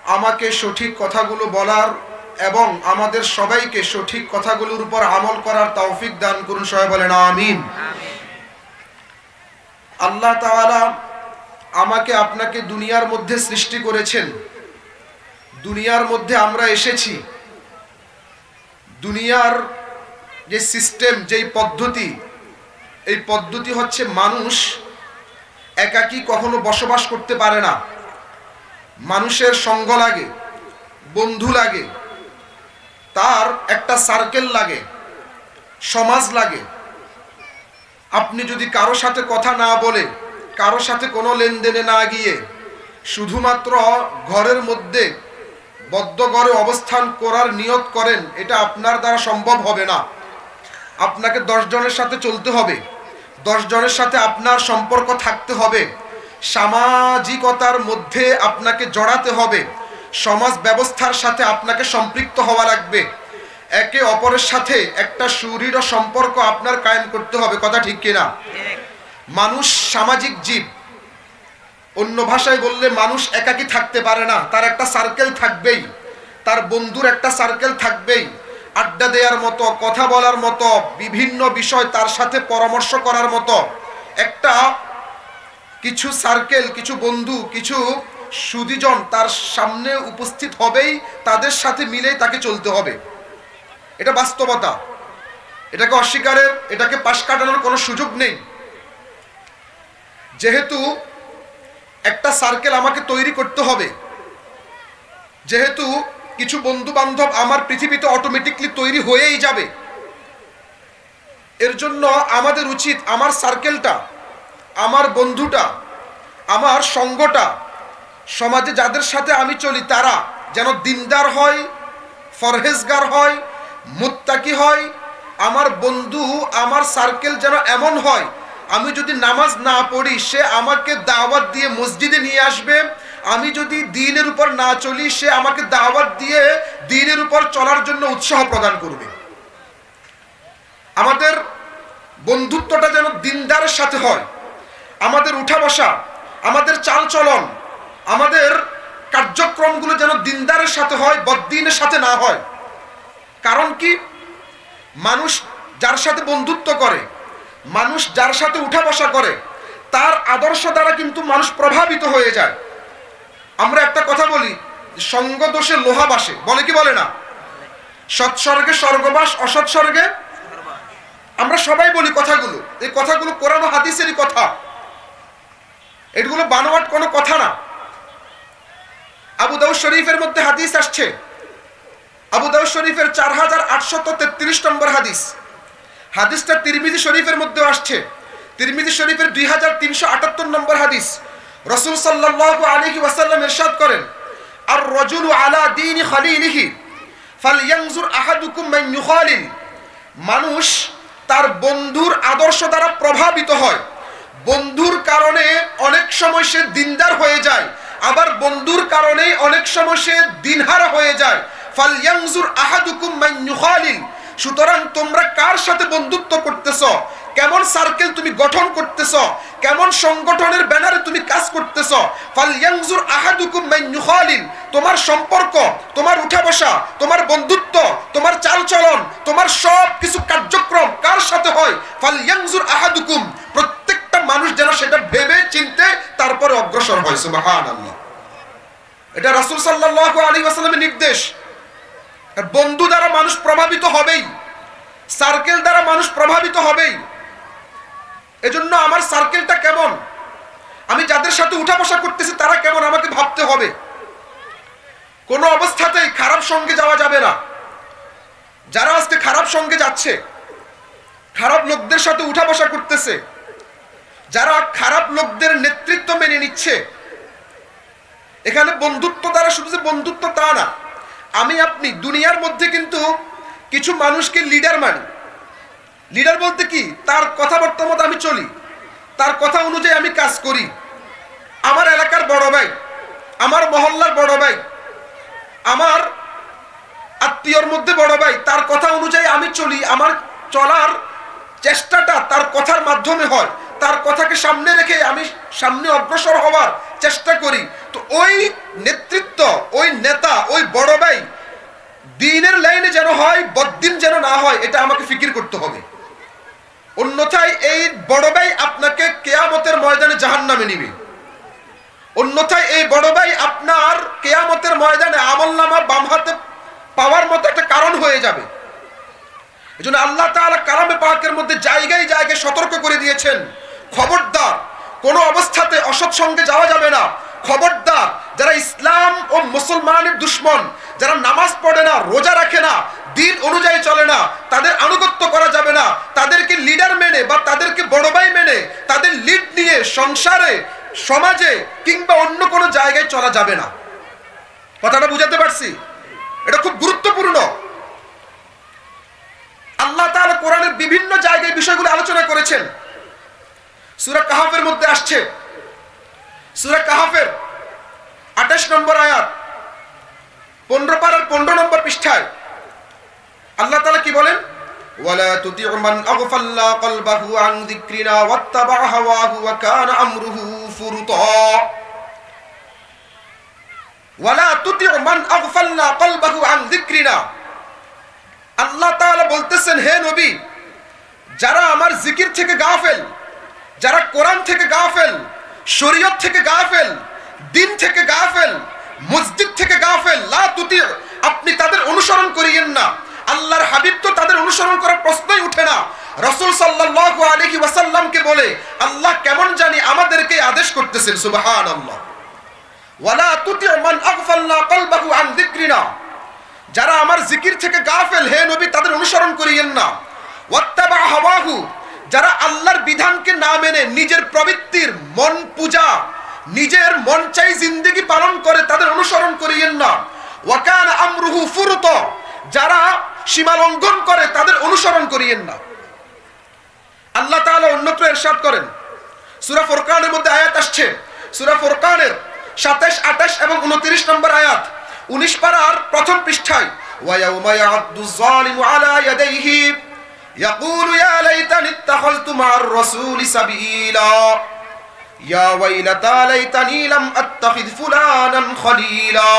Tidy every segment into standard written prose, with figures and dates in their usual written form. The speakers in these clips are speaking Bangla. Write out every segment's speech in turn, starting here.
আমাকে সঠিক কথাগুলো বলার এবং আমাদের সবাইকে সঠিক কথাগুলোর উপর আমল করার তৌফিক দান করুন। সবাই বলেন আমিন। আল্লাহ তাআলা আমাকে আপনাকে দুনিয়ার মধ্যে সৃষ্টি করেছেন। দুনিয়ার মধ্যে আমরা এসেছি, দুনিয়ার যে সিস্টেম, যেই পদ্ধতি, এই পদ্ধতি হচ্ছে মানুষ একাকী কখনো বসবাস করতে পারে না। মানুষের সঙ্গ লাগে, বন্ধু লাগে, তার একটা সার্কেল লাগে, সমাজ লাগে। আপনি যদি কারো সাথে কথা না বলে, কারো সাথে কোনো লেনদেনে না গিয়ে শুধুমাত্র ঘরের মধ্যে বদ্ধ ঘরে অবস্থান করার নিয়ত করেন, এটা আপনার দ্বারা সম্ভব হবে না। আপনাকে 10 জনের সাথে চলতে হবে, 10 জনের সাথে আপনার সম্পর্ক থাকতে হবে, সামাজিকতার মধ্যে আপনাকে জড়াতে হবে, সমাজ ব্যবস্থার সাথে আপনাকে সম্পৃক্ত হওয়া লাগবে, একে অপরের সাথে একটা সুদৃঢ় সম্পর্ক আপনার কায়েম করতে হবে। কথা ঠিক কিনা? মানুষ সামাজিক জীব। অন্য ভাষায় বললে মানুষ একাকী থাকতে পারে না, তার একটা সার্কেল থাকবেই, তার বন্ধুর একটা সার্কেল থাকবেই, আড্ডা দেওয়ার মতো, কথা বলার মতো, বিভিন্ন বিষয় তার সাথে পরামর্শ করার মতো একটা কিছু সার্কেল, কিছু বন্ধু, কিছু সুদীজন তার সামনে উপস্থিত হবেই, তাদের সাথে মিলেই তাকে চলতে হবে। এটা বাস্তবতা, এটাকে অস্বীকারের, এটাকে পাশ কাটানোর কোনো সুযোগ নেই। যেহেতু একটা সার্কেল আমাকে তৈরি করতে হবে, যেহেতু কিছু বন্ধু বান্ধব আমার পৃথিবীতে অটোমেটিকলি তৈরি হয়েই যাবে, এর জন্য আমাদের উচিত আমার সার্কেলটা, আমার বন্ধুটা, আমার সঙ্গটা, সমাজে যাদের সাথে আমি চলি তারা যেন দিনদার হয়, ফরহেজগার হয়, মুত্তাকি হয়। আমার বন্ধু, আমার সার্কেল যেন এমন হয়, আমি যদি নামাজ না পড়ি সে আমাকে দাওয়াত দিয়ে মসজিদে নিয়ে আসবে, আমি যদি দ্বীনের উপর না চলি সে আমাকে দাওয়াত দিয়ে দ্বীনের উপর চলার জন্য উৎসাহ প্রদান করবে। আমাদের বন্ধুত্বটা যেন দিনদারের সাথে হয়, আমাদের উঠা বসা, আমাদের চালচলন, আমাদের কার্যক্রমগুলো যেন দিনদারের সাথে হয়, বদ্দিনের সাথে না হয়। কারণ কি? মানুষ যার সাথে বন্ধুত্ব করে, মানুষ যার সাথে উঠা বসা করে, তার আদর্শ দ্বারা কিন্তু মানুষ প্রভাবিত হয়ে যায়। আমরা একটা কথা বলি, সঙ্গ দোষে লোহা বাসে, বলে কি বলে না? সৎসর্গে স্বর্গবাস, অসৎসর্গে। আমরা সবাই বলি কথাগুলো, এই কথাগুলো কোরআন ও হাদিসেরই কথা, এগুলো বানোয়াট কোনো কথা না। আবু দাউদ শরীফের মধ্যে হাদিস আসছে, আবু দাউদ শরীফের 4833 নম্বর হাদিস। হাদিসটা তিরমিজি শরীফের মধ্যে আসছে, তিরমিজি শরীফের 2378 নম্বর হাদিস। রাসূল সাল্লাল্লাহু আলাইহি ওয়াসাল্লাম ইরশাদ করেন, আর রাজুলু আলা দীনি খালিলিহি ফালইয়ানজুর আহাদুকুম মান ইউখালিল। মানুষ তার বন্ধুর আদর্শ দ্বারা প্রভাবিত হয়। বন্ধুর কারণে অনেক সময় সে দিনদার হয়ে যায়, আবার বন্ধুর কারণে অনেক সময় সে দিনহারা হয়ে যায়। ফালইয়ানজুর আহাদুকুম মান ইউখালিল। সুতরাং তোমরা কার সাথে বন্ধুত্ব করতেছ, কেমন সার্কেল তুমি গঠন করতেছ, কেমন সংগঠনের ব্যানারে তুমি কাজ করতেছ। ফালইয়ানজুর আহাদুকুম মান ইউখালিল। তোমার সম্পর্ক, তোমার উঠা বসা, তোমার বন্ধুত্ব, তোমার চালচলন, তোমার সব কিছু কার্যক্রম কার সাথে হয়। ফালইয়ানজুর আহাদুকুম। প্রত্যেকটা মানুষ যেন সেটা ভেবে চিনতে তারপরে অগ্রসর হয়। সুবহানাল্লাহ। এটা রাসূল সাল্লাল্লাহু আলাইহি ওয়াসাল্লামের নির্দেশ। বন্ধু দ্বারা মানুষ প্রভাবিত হবেই, সার্কেল দ্বারা মানুষ প্রভাবিত হবেই। এজন্য আমার সার্কেলটা কেমন, আমি যাদের সাথে উঠা বসা করতেছি তারা কেমন, আমাকে ভাবতে হবে। কোনো অবস্থাতেই খারাপ সঙ্গে যাওয়া যাবে না। যারা আজকে খারাপ সঙ্গে যাচ্ছে, খারাপ লোকদের সাথে উঠা বসা করতেছে, যারা খারাপ লোকদের নেতৃত্ব মেনে নিচ্ছে, এখানে বন্ধুত্ব দ্বারা শুধু যে বন্ধুত্ব তা না। আমি আপনি দুনিয়ার মধ্যে কিন্তু কিছু মানুষকে লিডার মানি। লিডার বলতে কি? তার কথাবার্তা মতো আমি চলি, তার কথা অনুযায়ী আমি কাজ করি। আমার এলাকার বড় ভাই, আমার মহল্লার বড় ভাই, আমার আত্মীয়র মধ্যে বড় ভাই, তার কথা অনুযায়ী আমি চলি। আমার চলার চেষ্টাটা তার কথার মাধ্যমে হয়, তার কথাকে সামনে রেখে আমি সামনে অগ্রসর হওয়ার চেষ্টা করি। তো ওই নেতৃত্ব, ওই নেতা, ওই বড় ভাই দ্বীনের লাইনে যেন হয়, বদ্দিন যেন না হয়, এটা আমাকে ফিকির করতে হবে। অন্যথায় এই বড় ভাই আপনাকে কিয়ামতের ময়দানে জাহান্নামে নিবে। অন্যথায় এই বড় ভাই আপনার কিয়ামতের ময়দানে আমলনামা বাম হাতে পাওয়ার মতো একটা কারণ হয়ে যাবে। এজন্য আল্লাহ তাআলা কালামে পাকের মধ্যে জায়গায় জায়গায় সতর্ক করে দিয়েছেন, খবরদার কোন অবস্থাতে অসৎ সঙ্গে যাওয়া যাবে না। খবরদার যারা ইসলাম ও মুসলমানের দুশ্মন, যারা নামাজ পড়ে না, রোজা রাখে না, দিন অনুযায়ী চলে না, তাদের আনুগত্য করা যাবে না। তাদেরকে লিডার মেনে বা তাদেরকে বড় ভাই মেনে তাদের লিড নিয়ে সংসারে, সমাজে কিংবা অন্য কোনো জায়গায় চলা যাবে না। কথাটা বুঝাতে পারছি? এটা খুব গুরুত্বপূর্ণ। আল্লাহ তাআলা কোরআনের বিভিন্ন জায়গায় বিষয়গুলো আলোচনা করেছেন। সূরা কাহাফের মধ্যে আসছে, সূরা কাহাফের 28 নম্বর আয়াত, 15 পারার 15 নম্বর পৃষ্ঠায় আল্লাহ তাআলা কি বলেন? ওয়ালা তুতিউ মান আগফালনা কলবাহু আন যিকরিনা ওয়াত্তাবা হাওয়াহু ওয়া কানা আমরুহু ফুরুতা। ওয়ালা তুতিউ মান আগফালনা কলবাহু আন যিকরিনা। আল্লাহ তাআলা বলতেছেন, হে নবী, যারা আমার জিকির থেকে গাফেল, যারা কোরআন থেকে গাফেল, শরীয়ত থেকে গাফেল, দিন থেকে গাফেল, মসজিদ থেকে গাফেল, লা তুতিউ, আপনি তাদের অনুসরণ করিয়েন না। আল্লাহর হাবিব তো তাদের অনুসরণ করার প্রশ্নই উঠে না। রাসূল সাল্লাল্লাহু আলাইহি ওয়াসাল্লামকে বলে আল্লাহ কেমন জানি আমাদেরকে আদেশ করতেছেন, সুবহানাল্লাহ। ওয়ালা তুতিউ মান আগফালনা কলবাহু আন যিকরিনা, যারা আমার জিকির থেকে গাফেল, হে নবী তাদের অনুসরণ করিয়েন না। ওয়াত্তাবা হাওয়াহু, যারা আল্লাহর বিধানকে না মেনে নিজের প্রবৃত্তির মন পূজা, নিজের মন চাই জিন্দেগি পালন করে, তাদের অনুসরণ করিয়েন না। ওয়া কানা আমরুহু ফুরুতা, যারা সীমা লঙ্ঘন করে তাদের অনুসরণ করিয়েন না। আল্লাহ তাআলা অন্যত্র ইরশাদ করেন, সূরা ফুরকানের মধ্যে আয়াত আসছে, সূরা ফুরকানের 27, 28 এবং 29 নম্বর আয়াত, 19 পারার প্রথম পৃষ্ঠায়, ওয়া ইয়াউমা ইয়া'আদ্দু যালিমু আলা ইয়াদাইহি ইয়াকুলু ইয়া লাইতানি ইত্তাখাযতু মা'আর রাসূলি সাবিলা ইয়া ওয়াইলাতা লাইতানি লাম আত্তাখিয ফুলানান খলিলা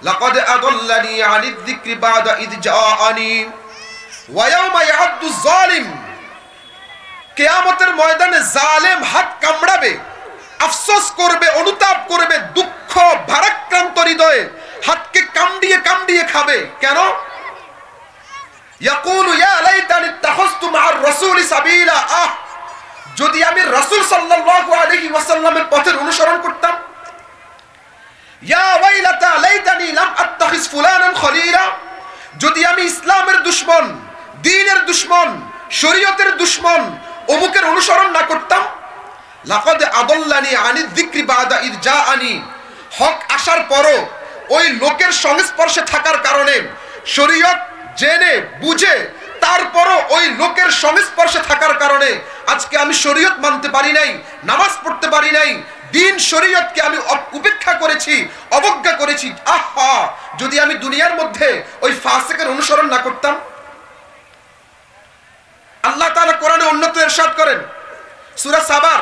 লাকাদ আদাল্লানি আনিয যিকরি বা'দা ইয জাআনি ওয়া ইয়াউমা ইয়া'আদ্দু যালিম। কিয়ামতের ময়দানে জালেম হাত কামড়াবে, আফসোস করবে, অনুতাপ করবে, দুঃখ ভারাক্রান্ত হৃদয়ে হাতকে কামড়িয়ে কামড়িয়ে খাবে। কেন? ইয়াকুলু ইয়া লাইতানি ইত্তাখাযতু মা'আর রাসূলি সাবিলা, যদি আমি রাসূল সাল্লাল্লাহু আলাইহি ওয়াসাল্লামের পথের অনুসরণ করতাম। ইয়া ওয়াইলাতা লাইতানি লাম আত্তাখিজ ফুলানান খলিলা, যদি আমি ইসলামের দুশমন, দ্বীনের দুশমন, শরীয়তের দুশমন অমুকের অনুসরণ না করতাম। লাকাদ আদাল্লানি আনিয যিকরি বা'দা ইয জাআনি, হক আসার পরও ওই লোকের সংস্পর্শে থাকার কারণে, শরীয়ত জেনে বুঝে তারপরও ওই লোকের সংস্পর্শে থাকার কারণে আজকে আমি শরীয়ত মানতে পারি নাই, নামাজ পড়তে পারি নাই, দিন শরীয়তকে আমি উপেক্ষা করেছি, অবজ্ঞা করেছি। আহা, যদি আমি দুনিয়ার মধ্যে ওই ফাসিকের অনুসরণ না করতাম। আল্লাহ তাআলা কোরআনে অন্যত্র ইরশাদ করেন, সূরা সাবার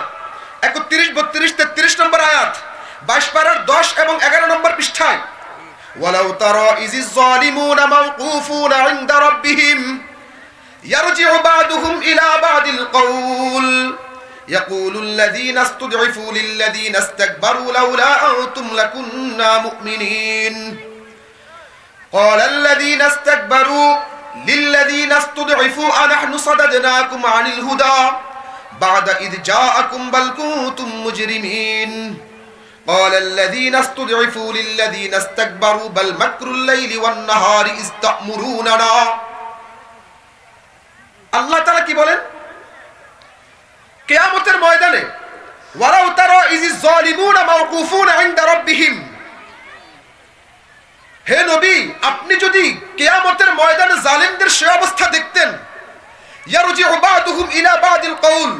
31, 32, 33 নম্বর আয়াত, 22 পারার 10 এবং 11 নম্বর পৃষ্ঠায়, ওয়ালাউ তারা ইযিজ যালিমুনা মাওকুফুনা ইনদা রাব্বিহিম ইয়ারজিউ বা'দুহুম ইলা বা'দিল কওল ইয়াকুলুল লাযীনা ইসতুদঈফু লিল লাযীনা ইসতাকবারু লাউলা আনতুম লাকুন্না মুমিনিন ক্বালাল লাযীনা ইসতাকবারু লিল লাযীনা ইসতুদঈফু আনাহনু সাদাদনাকুম আনিল হুদা বা'দা ইয জাআকুম বাল কুনতুম মুজরিমিন قال الذين استضعفوا للذين استكبروا بل مكر الليل والنهار إذ تأمروننا। আল্লাহ তাআলা কি বলেন? কিয়ামতের ময়দানে ওয়ালাউ তারা ইযিজ যালিমুনা মাওকুফুনা ইনদা রাব্বিহিম, হে নবী আপনি যদি কিয়ামতের ময়দানে জালিমদের সে অবস্থা দেখতেন, ইয়ারজিউ বা'দুহুম ইলা বা'দিল কওল,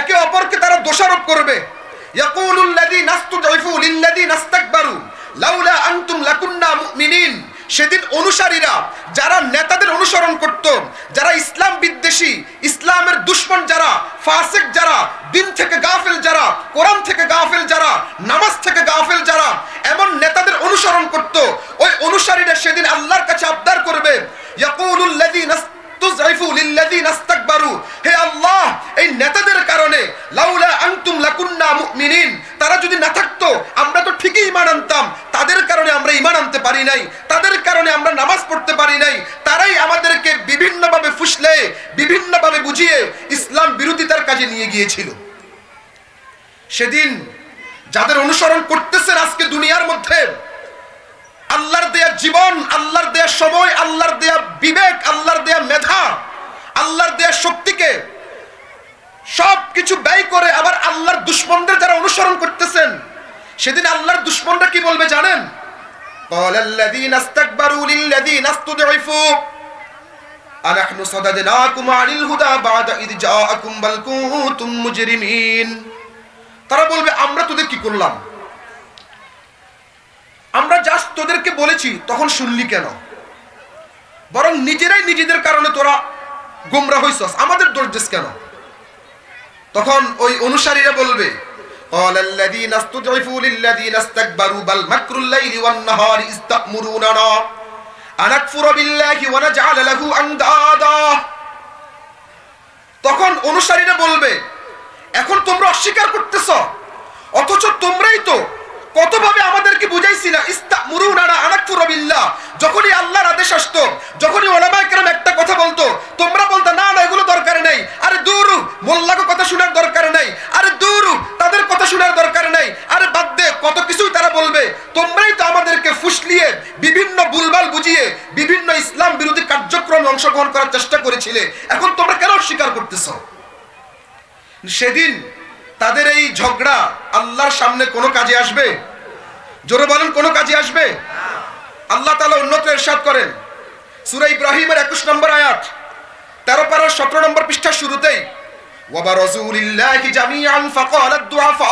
একে অপরকে তারা দোষারোপ করবে। ইয়াকুলুল লাযীনা ইসতুদঈফু লিল্লাযীনা ইসতাকবারু লাউলা আনতুম লাকুন্না মুমিনিন, সেদিন অনুসারীরা যারা নেতাদের অনুসরণ করত, যারা ইসলাম বিদ্বেষী, ইসলামের দুশমন যারা, ফাসিক যারা, দিন থেকে গাফেল যারা, কোরআন থেকে গাফেল যারা, নামাজ থেকে গাফেল যারা, এমন নেতাদের অনুসরণ করত, ওই অনুসারীরা সেদিন আল্লাহর কাছে আবদার করবে, ইয়াকুলুল লাযীনা তুযইফু লিল্লাযীনা ইসতাকবারু, হে আল্লাহ, এই নেতাদের কারণে লাউলা আনতুম লাকুন্না মুমিনিন, তারা যদি না থাকতো আমরা তো ঠিকই ঈমান আনতাম, তাদের কারণে আমরা ঈমান আনতে পারি নাই, তাদের কারণে আমরা নামাজ পড়তে পারি নাই, তারাই আমাদেরকে বিভিন্নভাবে ফুসলে, বিভিন্নভাবে বুঝিয়ে ইসলাম বিরোধিতার কাজে নিয়ে গিয়েছিল। সেদিন যাদের অনুসরণ করতেছেন আজকে দুনিয়ার মধ্যে, আল্লাহর দেয়া জীবন, আল্লাহর দেয়া সময়, আল্লাহর দেয়া বিবেক, আল্লাহর দেয়া মেধা, আল্লাহর দেয়া শক্তিকে সবকিছু ব্যয় করে আবার আল্লাহর দুশমনদের যারা অনুসরণ করতেছেন, সেদিন আল্লাহর দুশমনরা কি বলবে জানেন? ক্বালাল্লাযীনা ইসতাকবারু লিল্লাযীনা ইসতুদঈফু আনাহনু সাদাদনাকুম আনিল হুদা বা'দা ইয জাআকুম বাল কুনতুম মুজরিমিন। তারা বলবে আমরা তোদের কি করলাম? আমরা জাস্ট তোদেরকে বলেছি, তখন শুনলি কেন? বরং নিজেরাই নিজেদের কারণে তোরা গোমরা হইছস, আমাদের দোষ দিস কেন? তখন ওই অনুসারীরা বলবে, ক্বালাল্লাযীনা ইসতুদঈফু লিল্লাযীনা ইসতাকবারু বাল মাকরুল লাইলি ওয়ান নাহারি ইসতা'মুরুনানা আনাকফুরা বিল্লাহি ওয়া নাজআলা লাহু আনদাদা। তখন অনুসারীরা বলবে, এখন তোমরা অস্বীকার করতেছ, অথচ তোমরাই তো কতভাবে আমাদেরকে বুঝাইছিলা, ইসতা'মুরুনানা আনাকফুরা বিল্লাহ, যখনই আল্লাহর আদেশ আসতো, যখনই উলামায়ে কেরাম একটা কথা বলতো, তোমরা বলতে না না এগুলো দরকার নেই, আরে দূর, মোল্লাকে কথা শোনার দরকার নেই, আরে দূর, তাদের কথা শোনার দরকার নেই, আরে বাদ দে, কত কিছুই তারা বলবে, তোমরাই তো আমাদেরকে ফুসলিয়ে, বিভিন্ন ভুলভাল বুঝিয়ে, বিভিন্ন ইসলাম বিরোধী কার্যক্রমে অংশগ্রহণ করার চেষ্টা করেছিলে, এখন তোমরা কেন অস্বীকার করতেছ? সেদিন তাদের এই ঝগড়া আল্লাহর সামনে কোনো কাজে আসবে? জোরে বলেন, কোনো কাজে আসবে? আল্লাহ তাআলা উন্নত ইরশাদ করেন সূরা ইব্রাহিমের 21 নম্বর আয়াত, 13 পারার 17 নম্বর পৃষ্ঠার শুরুতেই, ওয়াবারাযু লিল্লাহি জামিআন ফাকালাদ দুআফা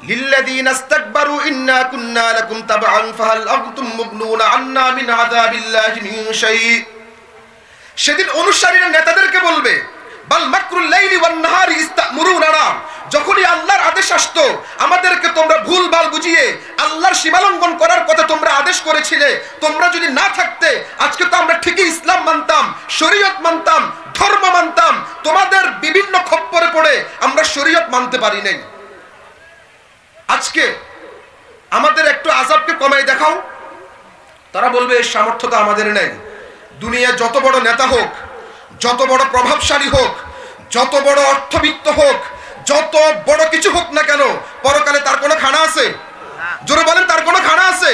লিল্লাযীনা ইসতাকবারু ইন্না কুন্না লাকুম তাবআন ফাহাল আনতুম মুগনুনা আন্না মিন আযাবিল্লাহি মিন শাই। সেদিন অনুসারীরা নেতাদেরকে বলবে, বাল মাকরুল লাইলি ওয়ান নাহারি ইসতা'মুরুনানা, যখনই আল্লাহর আদেশ আসতো আমাদেরকে তোমরা ভুলভাল বুঝিয়ে আল্লাহর সীমালঙ্ঘন করার কথা তোমরা আদেশ করেছিলে, তোমরা যদি না থাকতে আজকে তো আমরা ঠিকই ইসলাম মানতাম, শরীয়ত মানতাম, ধর্ম মানতাম, তোমাদের বিভিন্ন খপ্পরে পড়ে আমরা শরীয়ত মানতে পারি নাই। আজকে আমাদের একটু আযাবকে কমাই দেখাও, তারা বলবে এই সামর্থ্য তো আমাদের নেই। দুনিয়া যত বড় নেতা হোক, যত বড় প্রভাবশালী হোক, যত বড় অর্থবিত্ত হোক, যত বড় কিছু হোক না কেন, পরকালে তার কোনো খানা আছে? জোরে বলেন, তার কোনো খানা আছে?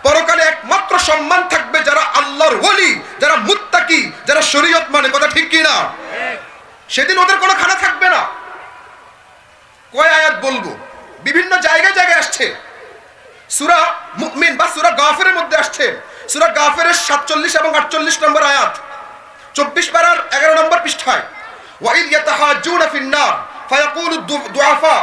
পরকালে একমাত্র সম্মান থাকবে যারা আল্লাহর ওলি, যারা মুত্তাকি, যারা শরীয়ত মানে, কথা ঠিক কি না? সেদিন ওদের কোনো খানা থাকবে না। কয় আয়াত বলবো, বিভিন্ন জায়গায় জায়গায় আসছে, সূরা মুমিন বা সূরা গাফিরের মধ্যে আসছে, সূরা গাফিরের 47 এবং 48 নম্বর আয়াত, 24 পারার 11 নম্বর পৃষ্ঠায়, ওয়া ইয ইয়াতাহাজ্জুনা ফিন নার ফায়াকুলু দুআফা,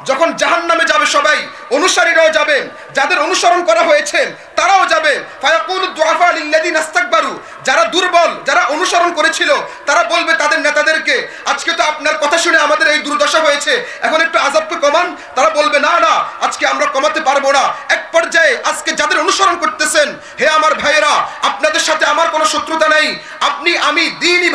যখন জাহান্নামে যাবে সবাই, অনুসারীরাও যাবে, যাদের অনুসরণ করা হয়েছে তারাও যাবে, ফায়াকুলু দুআফা লিল্লাযীনা ইসতাকবারু, যারা দুর্বল, যারা অনুসরণ করেছিল, তারা বলবে তাদের নেতাদেরকে, আজকে তো আপনার কথা শুনে আমাদের এই দুর্দশা হয়েছে, এখন একটু আযাবকে কমান। তারা বলবে না না, আজকে আমরা কমাতে পারবো না। এক পর্যায়ে আজকে যাদের অনুসরণ করতেছেন, হে আমার ভাইয়েরা, আপনাদের সাথে আমার কোনো শত্রুতা নেই, আপনি আমি দ্বীনি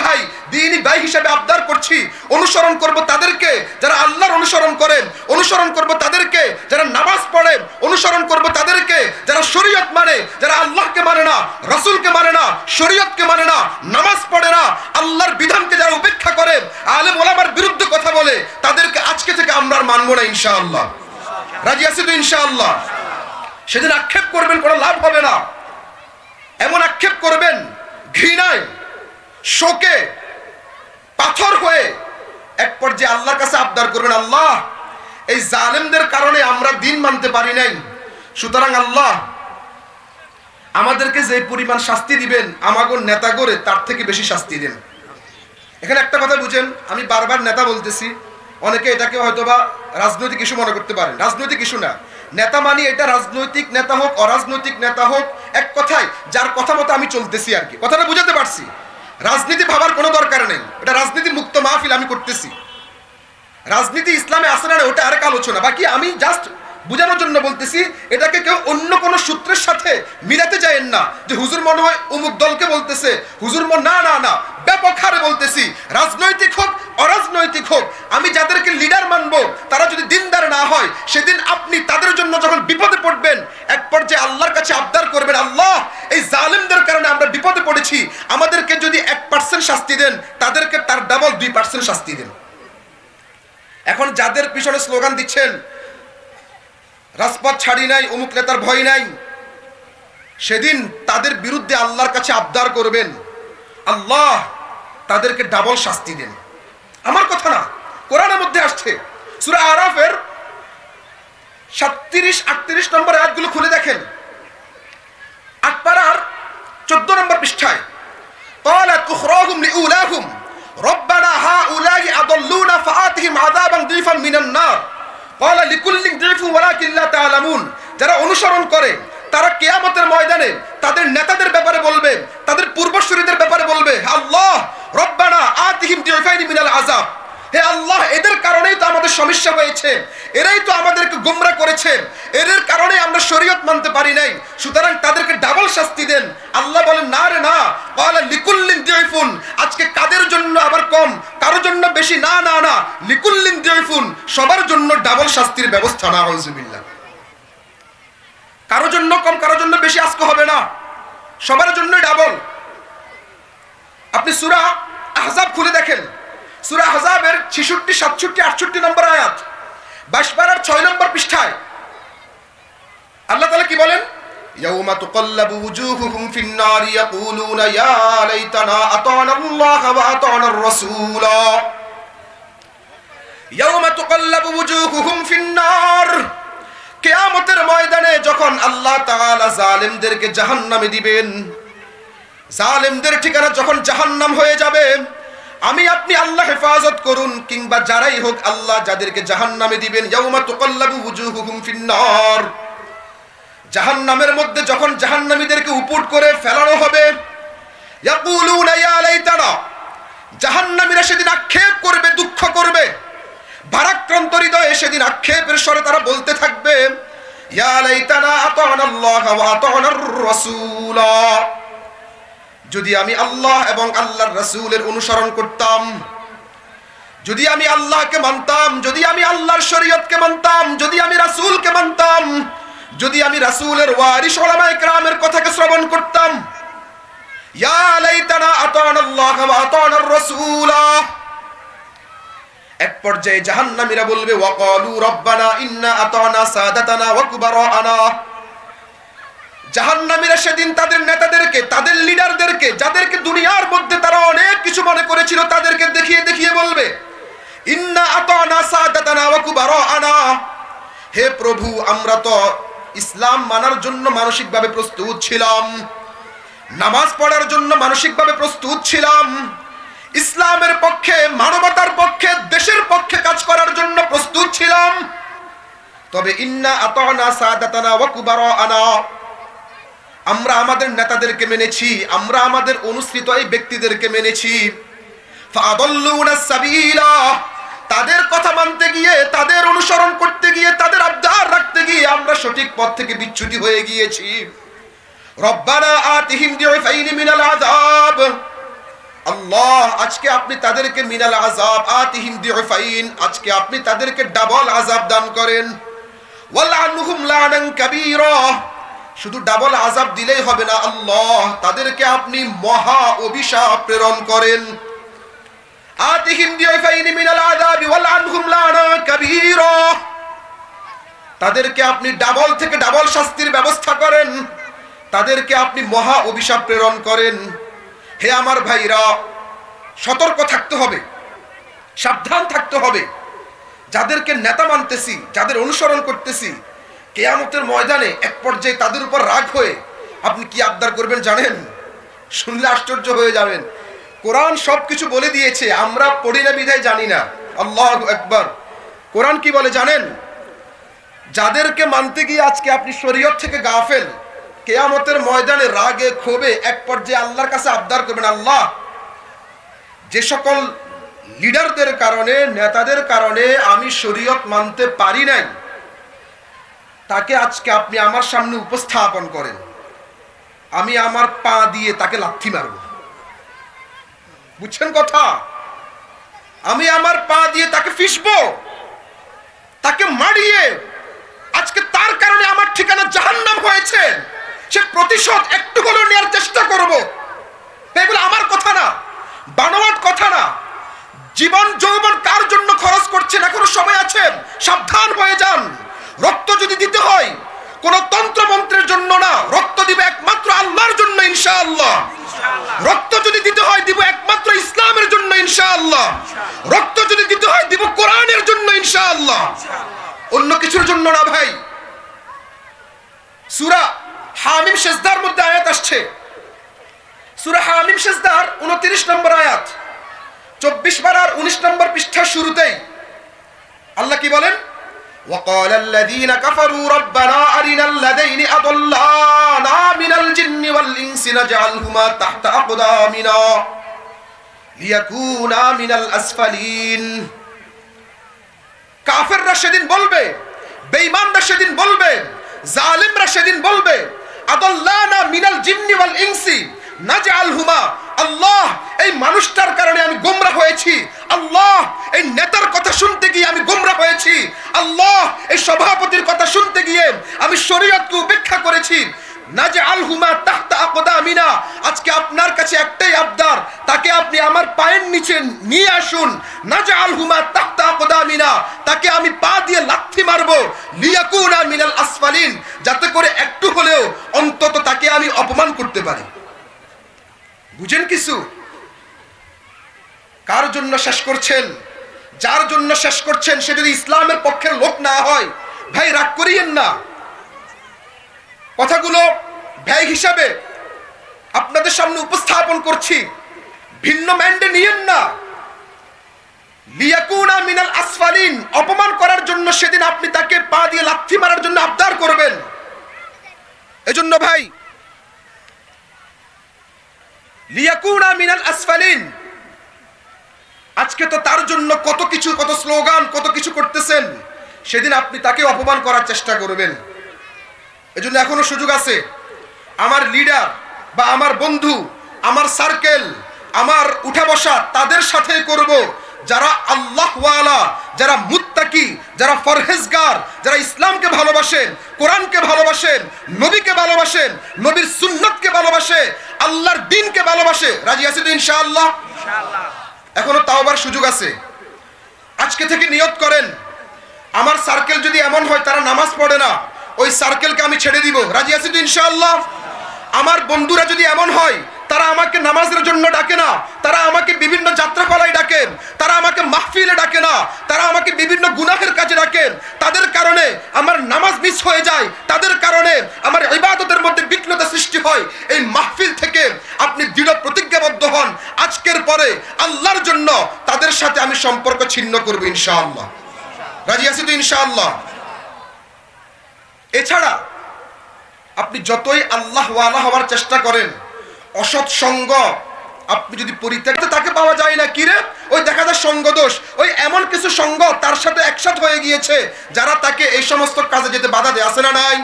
ভাই হিসেবে আবদার করছি, অনুসরণ করব তাদেরকে যারা আল্লাহর অনুসরণ করেন, অনুসরণ করব তাদেরকে যারা নামাজ পড়েন, অনুসরণ করব তাদেরকে যারা শরীয়ত মানে, যারা আল্লাহকে মানে না, রাসূলকে মানে না, শরীয়তকে মানে না, নামাজ পড়ে না, আল্লাহর বিধানকে যারা উপেক্ষা করে, আলেম ওলামার বিরুদ্ধে কথা বলে, তাদেরকে আজকে থেকে আমরা আর মানবো না ইনশাআল্লাহ। রাজি আছি তো ইনশাআল্লাহ? সেদিন আক্ষেপ করবেন, কোনো লাভ হবে না। এমন আক্ষেপ করবেন ঘৃণায়, শোকে পাথর হয়ে, এক পর্যায়ে আল্লাহর কাছে আবদার করবেন, আল্লাহ, এই জালেমদের কারণে আমরা দিন মানতে পারি নাই, সুতরাং আল্লাহ আমাদেরকে যে পরিমাণ শাস্তি দিবেন আমাগো নেতা করে তার থেকে বেশি শাস্তি দেন। এখানে একটা কথা বুঝেন, আমি বারবার নেতা বলতেছি, অনেকে এটাকে হয়তোবা রাজনৈতিক ইস্যু মনে করতে পারেন, রাজনৈতিক ইস্যু না, নেতা মানি এটা রাজনৈতিক নেতা হোক অরাজনৈতিক নেতা হোক, এক কথায় যার কথা মতো আমি চলতেছি আর কি। কথাটা বুঝাতে পারছি? রাজনীতি ভাবার কোনো দরকার নেই, এটা রাজনীতি মুক্ত মাহফিল আমি করতেছি। রাজনীতি ইসলামে আসে না ওটা আরেক আলোচনা। বাকি আমি জাস্ট বুঝানোর জন্য বলতেছি, এটাকে কেউ অন্য কোনো সূত্রের সাথে মিলাতে যায়েন না যে হুজুর মনে হয় অমুক দলকে বলতেছে, হুজুর না না না, ব্যাপক হারে বলতেছি, রাজনৈতিক হোক অরাজনৈতিক হোক, আমি যাদেরকে লিডার মানবো তারা যদি দিনদার না হয়, সেদিন আপনি তাদের জন্য যখন বিপদে পড়বেন, এক পর্যায়ে আল্লাহর কাছে আবদার করবেন, আল্লাহ এই জালেমদের কারণে আমরা বিপদে পড়েছি, আমাদেরকে যদি 1% শাস্তি দেন, তাদেরকে তার ডাবল 2% শাস্তি দেন। এখন যাদের পিছনে স্লোগান দিচ্ছেন রাজপথ ছাড়ি নাই, অমুক নেতার ভয় নাই, সেদিন তাদের বিরুদ্ধে আল্লাহর কাছে আবদার করবেন, আল্লাহ তাদেরকে ডাবল শাস্তি দেন। আমার কথা না, কোরআনের মধ্যে আসছে। সূরা আরাফের 37-38 নম্বর আয়াতগুলো খুলে দেখেন, 8 পারার 14 নম্বর পৃষ্ঠায়, ক্বালাত উখরাহুম লিউলাহুম রব্বানা হাউলাই আদাল্লুনা ফাআতিহিম আযাবান দিফান মিনান নার ক্বালা লিকুল্লিন দিফু ওয়ালাকিন লা তা'লামুন। যারা অনুসরণ করে তারা কিয়ামতের ময়দানে তাদের নেতাদের ব্যাপারে বলবে, তাদের পূর্বসূরীদের ব্যাপারে বলবে, আল্লাহ রব্বানা আতিহিম দিফাইন মিনাল আযাব, হে আল্লাহ এদের কারণেই তো আমাদের সমস্যা হয়েছে, এরাই তো আমাদেরকে গোমরা করেছে, এদের কারণে আমরা শরীয়ত মানতে পারি নাই, সুতরাং তাদেরকে ডাবল শাস্তি দেন। আল্লাহ বলেন, না রে না, ক্বালা লিকুল্লিন দিফুন, আজকে কাদের জন্য আবার কম, কারোর জন্য বেশি, না না না, লিকুল্লিন দিফুন, সবার জন্য ডাবল শাস্তির ব্যবস্থা। না আউযুবিল্লাহ। কারোর জন্য কম কারোর জন্য বেশি আজকে হবে না, সবার জন্যই ডাবল। আপনি সূরা আহজাব খুলে দেখেন, সূরা আহজাবের 66, 67, 68 নম্বর আয়াত, 22 পারার 6 নম্বর পৃষ্ঠায় আল্লাহ তাআলা কি বলেন, ইয়াউমা তুকাল্লাবু ওয়ুজুহুহুম ফিন-নার ইয়াকুলুনা ইয়া লাইতানা আতা'না আল্লাহ ওয়া আতা'না আর-রাসূলা। ইয়াউমা তুকাল্লাবু ওয়ুজুহুহুম ফিন-নার, কিয়ামতের ময়দানে যখন আল্লাহ তাআলা জালেমদেরকে জাহান্নামে দিবেন, জালেমদের ঠিকানা যখন জাহান্নাম হয়ে যাবে, আমি আপনি আল্লাহ হেফাজত করুন, কিংবা যারাই হোক আল্লাহ যাদেরকে জাহান্নামে দিবেন, ইয়াউমা তুকাল্লাবু ওয়ুজুহুহুম ফিন-নার, জাহান্নামের মধ্যে যখন জাহান্নামীদেরকে উপুট করে ফেলানো হবে, ইয়াকুলুনা ইয়া লাইতানা, জাহান্নামীরা সেদিন আক্ষেপ করবে, দুঃখ করবে, ভারাক্রান্ত হৃদয়ে সেদিন আক্ষেপের স্বরে তারা বলতে থাকবে, ইয়া লাইতানা আতা'না আল্লাহ ওয়া আতা'না আর-রাসূলা, যদি আমি আল্লাহ এবং আল্লাহর রাসূলের অনুসরণ করতাম, যদি আমি আল্লাহকে মানতাম, যদি আমি আল্লাহর শরীয়তকে মানতাম, যদি আমি রাসূলকে মানতাম, যদি আমি রাসূলের ওয়ারিস উলামায়ে কেরামের কথাকে শ্রবণ করতাম, ইয়া লাইতানা আতা'না আল্লাহ ওয়া আতা'না আর-রাসূলা। এক পর্যায়ে জাহান্নামীরা বলবে, ওয়া ক্বালু রব্বানা ইন্না আতা'না সাদাতানা ওয়া কুবারা'ানা, জাহান্নামীরা সেদিন তাদের নেতাদেরকে, তাদের লিডারদেরকে, যাদেরকে দুনিয়ার মধ্যে তারা অনেক কিছু মনে করেছিল, তাদেরকে দেখিয়ে দেখিয়ে বলবে, ইন্না আতা'না সাদাতানা ওয়া কুবারা'ানা, হে প্রভু আমরা তো ইসলাম মানার জন্য মানসিকভাবে প্রস্তুত ছিলাম, নামাজ পড়ার জন্য মানসিকভাবে প্রস্তুত ছিলাম, ইসলামের পক্ষে, মানবতার পক্ষে, দেশের পক্ষে কাজ করার জন্য প্রস্তুত ছিলাম, তবে ইন্না আতা'না সাদাতানা ওয়া কুবারা'ানা, আমরা আমাদের নেতাদেরকে মেনেছি, আমরা আমাদের অনুসৃত এই ব্যক্তিদেরকে মেনেছি, ফাআদাল্লুনা সাবিলা, তাদের কথা মানতে গিয়ে, তাদের অনুসরণ করতে গিয়ে, তাদের আবদার রাখতে গিয়ে আমরা সঠিক পথ থেকে বিচ্যুতি হয়ে গিয়েছি। রব্বানা আতিহিম দিফাইন মিনাল আযাব, আল্লাহ আজকে আপনি তাদেরকে মিনাল আযাব আতিহিম দিফাইন, আজকে আপনি তাদেরকে ডাবল আযাব দান করেন, ওয়ালআনহুম লা'নান কাবীরা, শুধু ডাবল আযাব দিলেই হবে না, আল্লাহ তাদেরকে আপনি মহা অভিশাপ প্রেরণ করেন। আতিহিম দিফাইন মিনাল আযাব ওয়ালআনহুম লা'নান কাবীরা, তাদেরকে আপনি ডাবল থেকে ডাবল শাস্তির ব্যবস্থা করেন, তাদেরকে আপনি মহা অভিশাপ প্রেরণ করেন। হে আমার ভাইরা, সতর্ক থাকতে হবে, সাবধান থাকতে হবে। যাদেরকে নেতা মানতেছি, যাদের অনুসরণ করতেছি, কিয়ামতের ময়দানে এক পর্যায়ে তাদের উপর রাগ হয়ে আপনি কি আবদার করবেন জানেন? শুনলে আশ্চর্য হয়ে যাবেন। কোরআন সবকিছু বলে দিয়েছে, আমরা পড়ি না বিধায় জানি না। আল্লাহু আকবার। কোরআন কি বলে জানেন? যাদেরকে মানতে গিয়ে আজকে আপনি শরীয়ত থেকে গাফেল, কিয়ামতের ময়দানে রাগে ক্ষোভে এক পর্যায়ে আল্লাহর কাছে আবদার করবেন, আল্লাহ যে সকল লিডারদের কারণে, নেতাদের কারণে আমি শরীয়ত মানতে পারি নাই, তাকে আজকে আপনি আমার সামনে উপস্থাপন করেন, আমি আমার পা দিয়ে তাকে লাথি মারব। বুঝছেন কথা? আমি আমার পা দিয়ে তাকে ফিসবো, তাকে মারিয়ে আজকে তার কারণে আমার ঠিকানা জাহান্নাম হয়েছে, সে প্রতিশোধ একটু হলেও নেওয়ার চেষ্টা করব। এগুলো আমার কথা না, বানোয়াট কথা না। জীবন যৌবন কার জন্য খরচ করছেন? এখনো সময় আছে, সাবধান হয়ে যান। রক্ত যদি দিতে হয় কোন তন্ত্র মন্ত্রের জন্য না, রক্ত দিব একমাত্র আল্লাহর জন্য ইনশাআল্লাহ। রক্ত যদি দিতে হয় দিব একমাত্র ইসলামের জন্য ইনশাআল্লাহ। রক্ত যদি দিতে হয় দিব কোরআনের জন্য ইনশাআল্লাহ, অন্য কিছুর জন্য না ভাই। সূরা হামিম সেজদার মধ্যে আয়াত আসছে, সূরা হামিম সেজদার 29 নম্বর আয়াত, 24 পারার 19 নম্বর পৃষ্ঠার শুরুতেই আল্লাহ কি বলেন? وقال الذين كفروا ربنا أرنا الذين أضلانا من الجن والإنس نجعلهما تحت أقدامنا ليكونا من الأسفلين। কাফেররা সেদিন বলবে, বেঈমানরা সেদিন বলবে, জালিমরা সেদিন বলবে, আদাল্লানা মিনাল জিন্নি ওয়াল ইনসি নাজআলহুমা, আল্লাহ এই মানুষটার কারণে আমি গোমরা হয়েছি, আল্লাহ এই নেতার কথা শুনতে গিয়ে আমি গোমরা হয়েছি, আল্লাহ এই সভাপতির কথা শুনতে গিয়ে আমি শরীয়তকে উপেক্ষা করেছি। নাজআলহুমা তাহতা আকদামিনা, আজকে আপনার কাছে একটাই আবদার, তাকে আপনি আমার পায়ের নিচে নিয়ে আসুন। নাজআলহুমা তাহতা আকদামিনা, তাকে আমি পা দিয়ে লাথি মারবো। লিয়াকুনা মিনাল আসফালিন, যাতে করে একটু হলেও অন্তত তাকে আমি অপমান করতে পারি। বুঝেন কিছু? কার জন্য শেষ করছেন? যার জন্য শেষ করছেন সে যদি ইসলামের পক্ষের লোক না হয়, ভাই রাগ করিয়েন না। কথাগুলো ব্যয় হিসাবে আপনাদের সামনে উপস্থাপন করছি, ভিন্ন মাইন্ডে নিয়েন না। লিয়াকুনা মিনাল আসফালিন, অপমান করার জন্য সেদিন আপনি তাকে পা দিয়ে লাথি মারার জন্য আবদার করবেন। এজন্য ভাই, লিয়াকুনা মিনাল আসফালিন, আজকে তো তার জন্য কত কিছু, কত স্লোগান, কত কিছু করতেছেন, সেদিন আপনি তাকে অপমান করার চেষ্টা করবেন। এজন্য এখনো সুযোগ আছে। আমার লিডার বা আমার বন্ধু, আমার সার্কেল, আমার উঠা বসা তাদের সাথে করব যারা আল্লাহওয়ালা, যারা মুত্তাকি, যারা ফরহেজগার, যারা ইসলামকে ভালোবাসেন, কোরআনকে ভালোবাসেন, নবীকে ভালোবাসেন, নবীর সুন্নতকে ভালোবাসে, আল্লাহর দ্বীনকে ভালোবাসে। রাজি আছি তো ইনশাআল্লাহ? এখনো তাওবার সুযোগ আছে। আজকে থেকে নিয়ত করেন, আমার সার্কেল যদি এমন হয় তারা নামাজ পড়ে না, ওই সার্কেলকে আমি ছেড়ে দিব। রাজি আছি তো ইনশাআল্লাহ? আমার বন্ধুরা যদি এমন হয় তারা আমাকে নামাজের জন্য ডাকে না, তারা আমাকে বিভিন্ন যাত্রাপালায় ডাকেন, তারা আমাকে মাহফিলে ডাকে না, তারা আমাকে বিভিন্ন গুনাহের কাজে ডাকেন, তাদের কারণে আমার নামাজ মিস হয়ে যায়, তাদের কারণে আমার ইবাদতের মধ্যে বিঘ্নতা সৃষ্টি হয়, এই মাহফিল থেকে আপনি দৃঢ় প্রতিজ্ঞাবদ্ধ হন, আজকের পরে আল্লাহর জন্য তাদের সাথে আমি সম্পর্ক ছিন্ন করব ইনশাআল্লাহ। রাজি আছি তো ইনশাআল্লাহ? এছাড়া আপনি যতই আল্লাহ ওয়ালা হওয়ার চেষ্টা করেন, অসৎ সঙ্গ আপনি যদি পরিত্যাগ, তাকে পাওয়া যায় না। কিরে, ওই দেখা যায় সঙ্গ দোষ, ওই এমন কিছু সঙ্গ তার সাথে একসাথে হয়ে গিয়েছে যারা তাকে এই সমস্ত কাজে যেতে বাধা দেয়। আছে না নাই?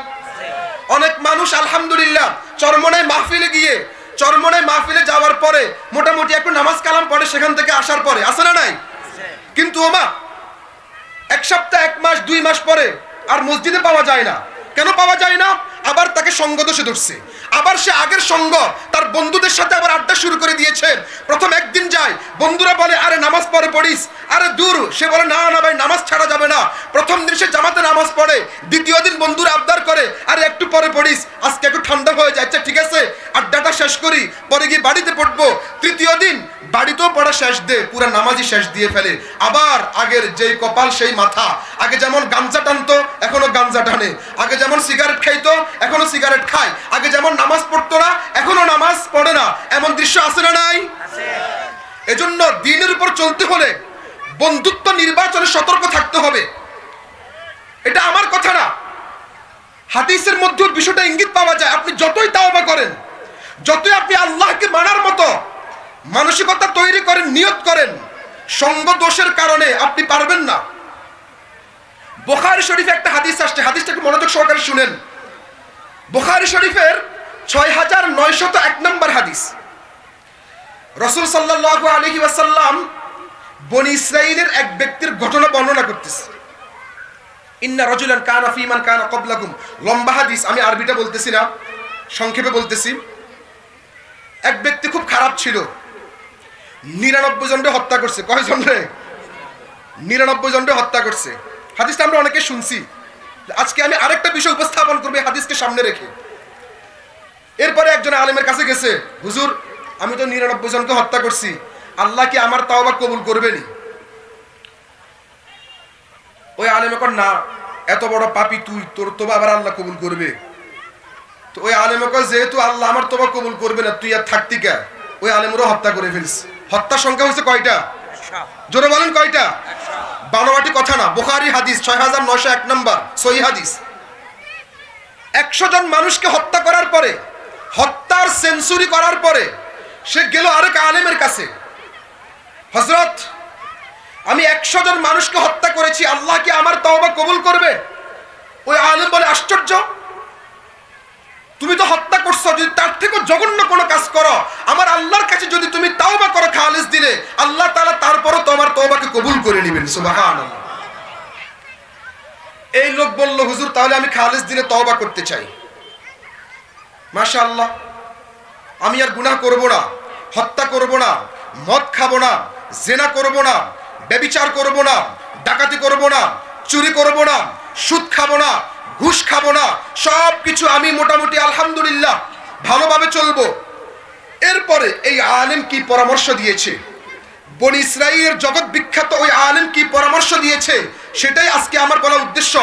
অনেক মানুষ আলহামদুলিল্লাহ চরমনায় মাহফিলে গিয়ে, চরমনায় মাহফিলে যাওয়ার পরে মোটামুটি একটু নামাজ কালাম পড়ে সেখান থেকে আসার পরে। আছে না নাই? কিন্তু ওমা এক সপ্তাহ, এক মাস, 2 মাস পরে আর মসজিদে পাওয়া যায় না। কেন পাওয়া যায় না? আবার তাকে সঙ্গ দোষে ধরছে, আবার সে আগের সঙ্গ তার বন্ধুদের সাথে আবার আড্ডা শুরু করে দিয়েছে। প্রথম একদিন যায়, বন্ধুরা বলে আরে নামাজ পড়ে পড়িস, আরে দূর, সে বলে না না ভাই নামাজ ছাড়া যাবে না। প্রথম দিন সে জামাতে নামাজ পড়ে, দ্বিতীয় দিন বন্ধুরা আবদার করে আরে একটু পরে পড়িস, আজকে একটু ঠান্ডা হয়ে যায়, আচ্ছা ঠিক আছে আড্ডাটা শেষ করি, পরে গিয়ে বাড়িতে পড়বো। তৃতীয় দিন বাড়িতেও পড়া শেষ দিয়ে পুরো নামাজই শেষ দিয়ে ফেলে। আবার আগের যেই কপাল সেই মাথা, আগে যেমন গাঞ্জা টানতো এখনো গাঞ্জা টানে, আগে যেমন সিগারেট খাইতো এখনো সিগারেট খায়, আগে যেমন নামাজ পড়তো না এখনো নামাজ পড়ে না। এমন দৃশ্য আছে না নাই? এজন্য দ্বীনের উপর চলতে হলে বন্ধুত্ব নির্বাচনে সতর্ক থাকতে হবে। এটা আমার কথা না, হাদিসের মধ্যে বিষয়টা ইঙ্গিত পাওয়া যায়। আপনি যতই তাওবা করেন, যতই আপনি আল্লাহকে মানার মতো মানসিকতা তৈরি করেন, নিয়ত করেন, সঙ্গ দোষের কারণে আপনি পারবেন না। বুখারী শরীফে একটা হাদিস আসছে, হাদিসটাকে মনোযোগ সহকারে শুনেন। বুখারী শরীফের ৬৯০১ নম্বর হাদিস। রাসূল সাল্লাল্লাহু আলাইহি ওয়াসাল্লাম বনী ইসরাঈলের এক ব্যক্তির ঘটনা বর্ণনা করতেছে। ইন্না রাজুলান কানা ফী মান কানা ক্বাবলাকুম, লম্বা হাদিস, আমি আরবিটা বলতেছি না, সংক্ষেপে বলতেছি। এক ব্যক্তি খুব খারাপ ছিল, ৯৯ জনকে হত্যা করছে। কয়জন রে? ৯৯ জনকে হত্যা করছে। হাদিসটা আমরা অনেকে শুনছি। আজকে আমি আরেকটা বিষয় উপস্থাপন করব হাদিসকে সামনে রেখে। এরপরে একজন আলেমের কাছে গেছে, হুজুর আমি তো ৯৯ জনকে হত্যা করছি, আল্লাহ কি আমার তাওবা কবুল করবেনি? ওই আলেম কর না, এত বড় পাপী তুই, তোর তোবা আবার আল্লাহ কবুল করবে? তো ওই আলেম কর যেহেতু আল্লাহ আমার তোবা কবুল করবে না, তুই আর থাকতি কে? ওই আলেমরও হত্যা করে ফেলছে। হত্যার সংখ্যা হচ্ছে কয়টা? জোরে বলেন কয়টা? বানোয়াটি কথা না, বুখারী হাদিস ৬৯০১ নম্বর সহিহ হাদিস। ১০০ জন মানুষকে হত্যা করার পরে, হত্যার সেঞ্চুরি করার পরে সে গেল আরেক আলেমের কাছে, হযরত আমি ১০০ জন মানুষকে হত্যা করেছি, আল্লাহ কি আমার তওবা কবুল করবে? ওই আলেম বলে, আশ্চর্য, তুমি তো হত্যা করছো, যদি তার থেকে জঘন্য কোনো কাজ করো, আমার আল্লাহর কাছে যদি তুমি তাওবা করো খালিস দিলে, আল্লাহ তাআলা তারপরও তোমার তওবাকে কবুল করে নেবেন। সুবহানাল্লাহ। এই লোক বলল, হুজুর তাহলে আমি খালিস দিলে তওবা করতে চাই। মাশাআল্লাহ, আমি আর গুনাহ করব না, হত্যা করব না, মদ খাবো না, জিনা করব না, ব্যভিচার করব না, ডাকাতি করব না, চুরি করব না, সুদ খাবো না, ঘুষ খাবো না, সব কিছু আমি মোটামুটি আলহামদুলিল্লাহ ভালোভাবে চলবো। এরপরে এই আলেম কি পরামর্শ দিয়েছে, বনী ইসরাঈলের জগৎ বিখ্যাত ওই আলেম কি পরামর্শ দিয়েছে, সেটাই আজকে আমার বলার উদ্দেশ্য।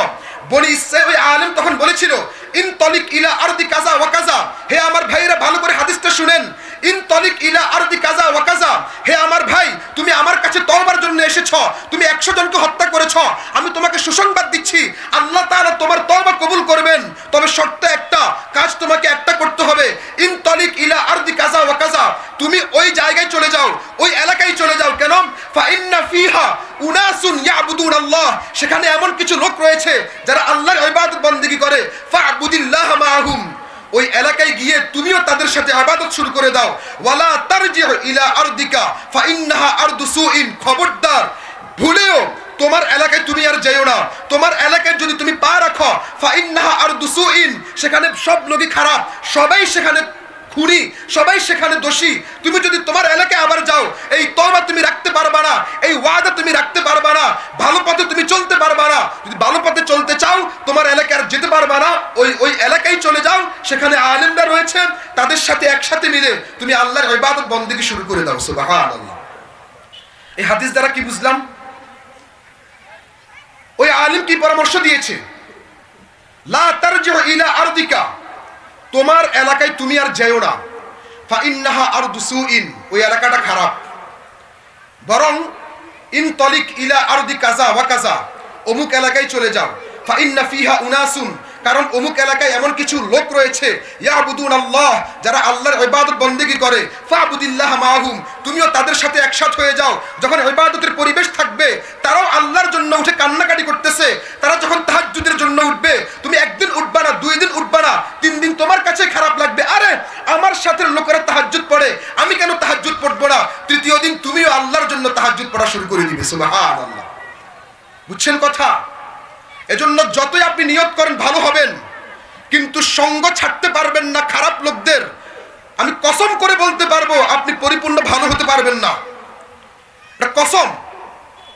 বনী ইসরাঈল, ওই আলেম তখন বলেছিল, ইন তলিক ইলা আরদি কাজা ওয়া কাজা। হে আমার ভাইরা, ভালো করে হাদিসটা শুনেন। ইন তলিক ইলা আরদি কাজা ওয়া কাজা, হে আমার ভাই, তুমি আমার কাছে তওবার জন্য এসেছো, তুমি ১০০ জনকে হত্যা করেছো, আমি তোমাকে সুসংবাদ দিচ্ছি, আল্লাহ তাআলা তোমার তওবা কবুল করবেন। তবে শর্ত একটা, কাজ তোমাকে একটা করতে হবে। ইন তলিক ইলা আরদি কাজা ওয়া কাজা, তুমি ওই জায়গায় চলে যাও, ওই এলাকায় চলে যাও। কেন? ফা ইন্না ফিহা উনাসুন ইয়াবুদুন আল্লাহ, সেখানে এমন কিছু লোক রয়েছে যারা আল্লাহর ইবাদত বন্দেগী করে। ফা'বুদিল্লাহ মাআহুম, ওই এলাকায় গিয়ে তুমিও তাদের সাথে ইবাদত শুরু করে দাও। ওয়ালা তারজিউ ইলা আরদিকা ফাইন্নাহা আরদু সুইন, খবরদার ভুলেও তোমার এলাকায় তুমি আর যাইও না। তোমার এলাকায় যদি তুমি পা রাখো, ফাইন্নাহা আরদু সুইন, সেখানে সব লোকই খারাপ, সবাই সেখানে খুনি, সবাই সেখানে দোষী। তুমি যদি তোমার এলাকায় আবার যাও, এই তওবা তুমি রাখতে পারবা না, এই ওয়াদা তুমি রাখতে পারবা না, ভালো পথে তুমি চলতে পারবা না। যদি ভালো পথে চলতে চাও, তোমার এলাকায় আর যেতে পারবা না, ওই এলাকায় চলে যাও, সেখানে আলেমরা রয়েছে, তাদের সাথে একসাথে মিলে তুমি আল্লাহর ইবাদত বন্দেগী শুরু করে দাও। সুবহানাল্লাহ। এই হাদিস দ্বারা কি বুঝলাম? ওই আলেম কি পরামর্শ দিয়েছে? লা তারজিউ ইলা আরদিকা, তোমার এলাকায় তুমি আর যাও না, ফাইন্নাহা আরদু সুইন, ওই এলাকাটা খারাপ। বরং ইন তলিক ইলা আরদি কাজা ওয়া কাজা, অমুক এলাকায় চলে যাও। ফাইন্না ফিহা উনাসুন, কারণ অমুক এলাকায় এমন কিছু লোক রয়েছে, ইয়াবুদুন আল্লাহ, যারা আল্লাহর ইবাদত বন্দেগী করে। ফা'বুদিল্লাহ মাআহুম, তুমিও তাদের সাথে একসাথ হয়ে যাও। যখন ইবাদতের পরিবেশ থাকবে, তারাও আল্লাহর জন্য উঠে কান্নাকাটি করতেছে, তারা যখন তাহাজ্জুদের জন্য উঠবে, তুমি একদিন উঠবা না, 2 দিন উঠবা না, 3 দিন তোমার কাছে খারাপ লাগবে, আরে আমার সাথে লোকেরা তাহাজ্জুদ পড়ে, আমি কেন তাহাজ্জুদ পড়বো না? 3য় দিন তুমিও আল্লাহর জন্য তাহাজ্জুদ পড়া শুরু করে দিবে। সুবহানাল্লাহ। বুঝছেন কথা? এজন্য যতই আপনি নিয়ত করেন ভালো হবেন, কিন্তু সঙ্গ ছাড়তে পারবেন না খারাপ লোকদের। আমি কসম করে বলতে পারবো, আপনি পরিপূর্ণ ভালো হতে পারবেন না, এটা কসম।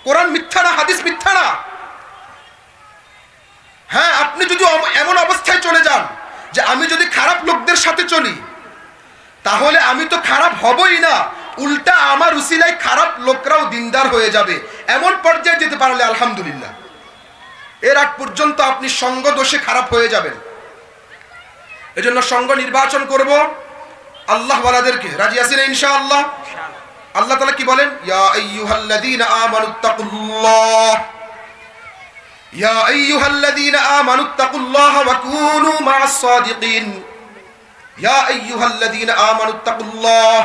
কোরআন মিথ্যা না, হাদিস মিথ্যা না। হ্যাঁ, আপনি যদি এমন অবস্থায় চলে যান যে আমি যদি খারাপ লোকদের সাথে চলি, তাহলে আমি তো খারাপ হবই না, উল্টা আমার উসিলায় খারাপ লোকরাও দিনদার হয়ে যাবে, এমন পর্যায়ে যেতে পারলে আলহামদুলিল্লাহ। এর আগ পর্যন্ত আপনি সঙ্গ দোষে খারাপ হয়ে যাবেন। এজন্য সঙ্গ নির্বাচন করব আল্লাহ ওয়ালাদেরকে। রাজি আছেন ইনশাআল্লাহ? আল্লাহ তাআলা কি বলেন? ইয়া আইয়ুহাল্লাযীনা আমানুত্তাকুল্লাহ ইয়া আইয়ুহাল্লাযীনা আমানুত্তাকুল্লাহা ওয়া কুনু মা'আস সাদিকিন। ইয়া আইয়ুহাল্লাযীনা আমানুত্তাকুল্লাহ,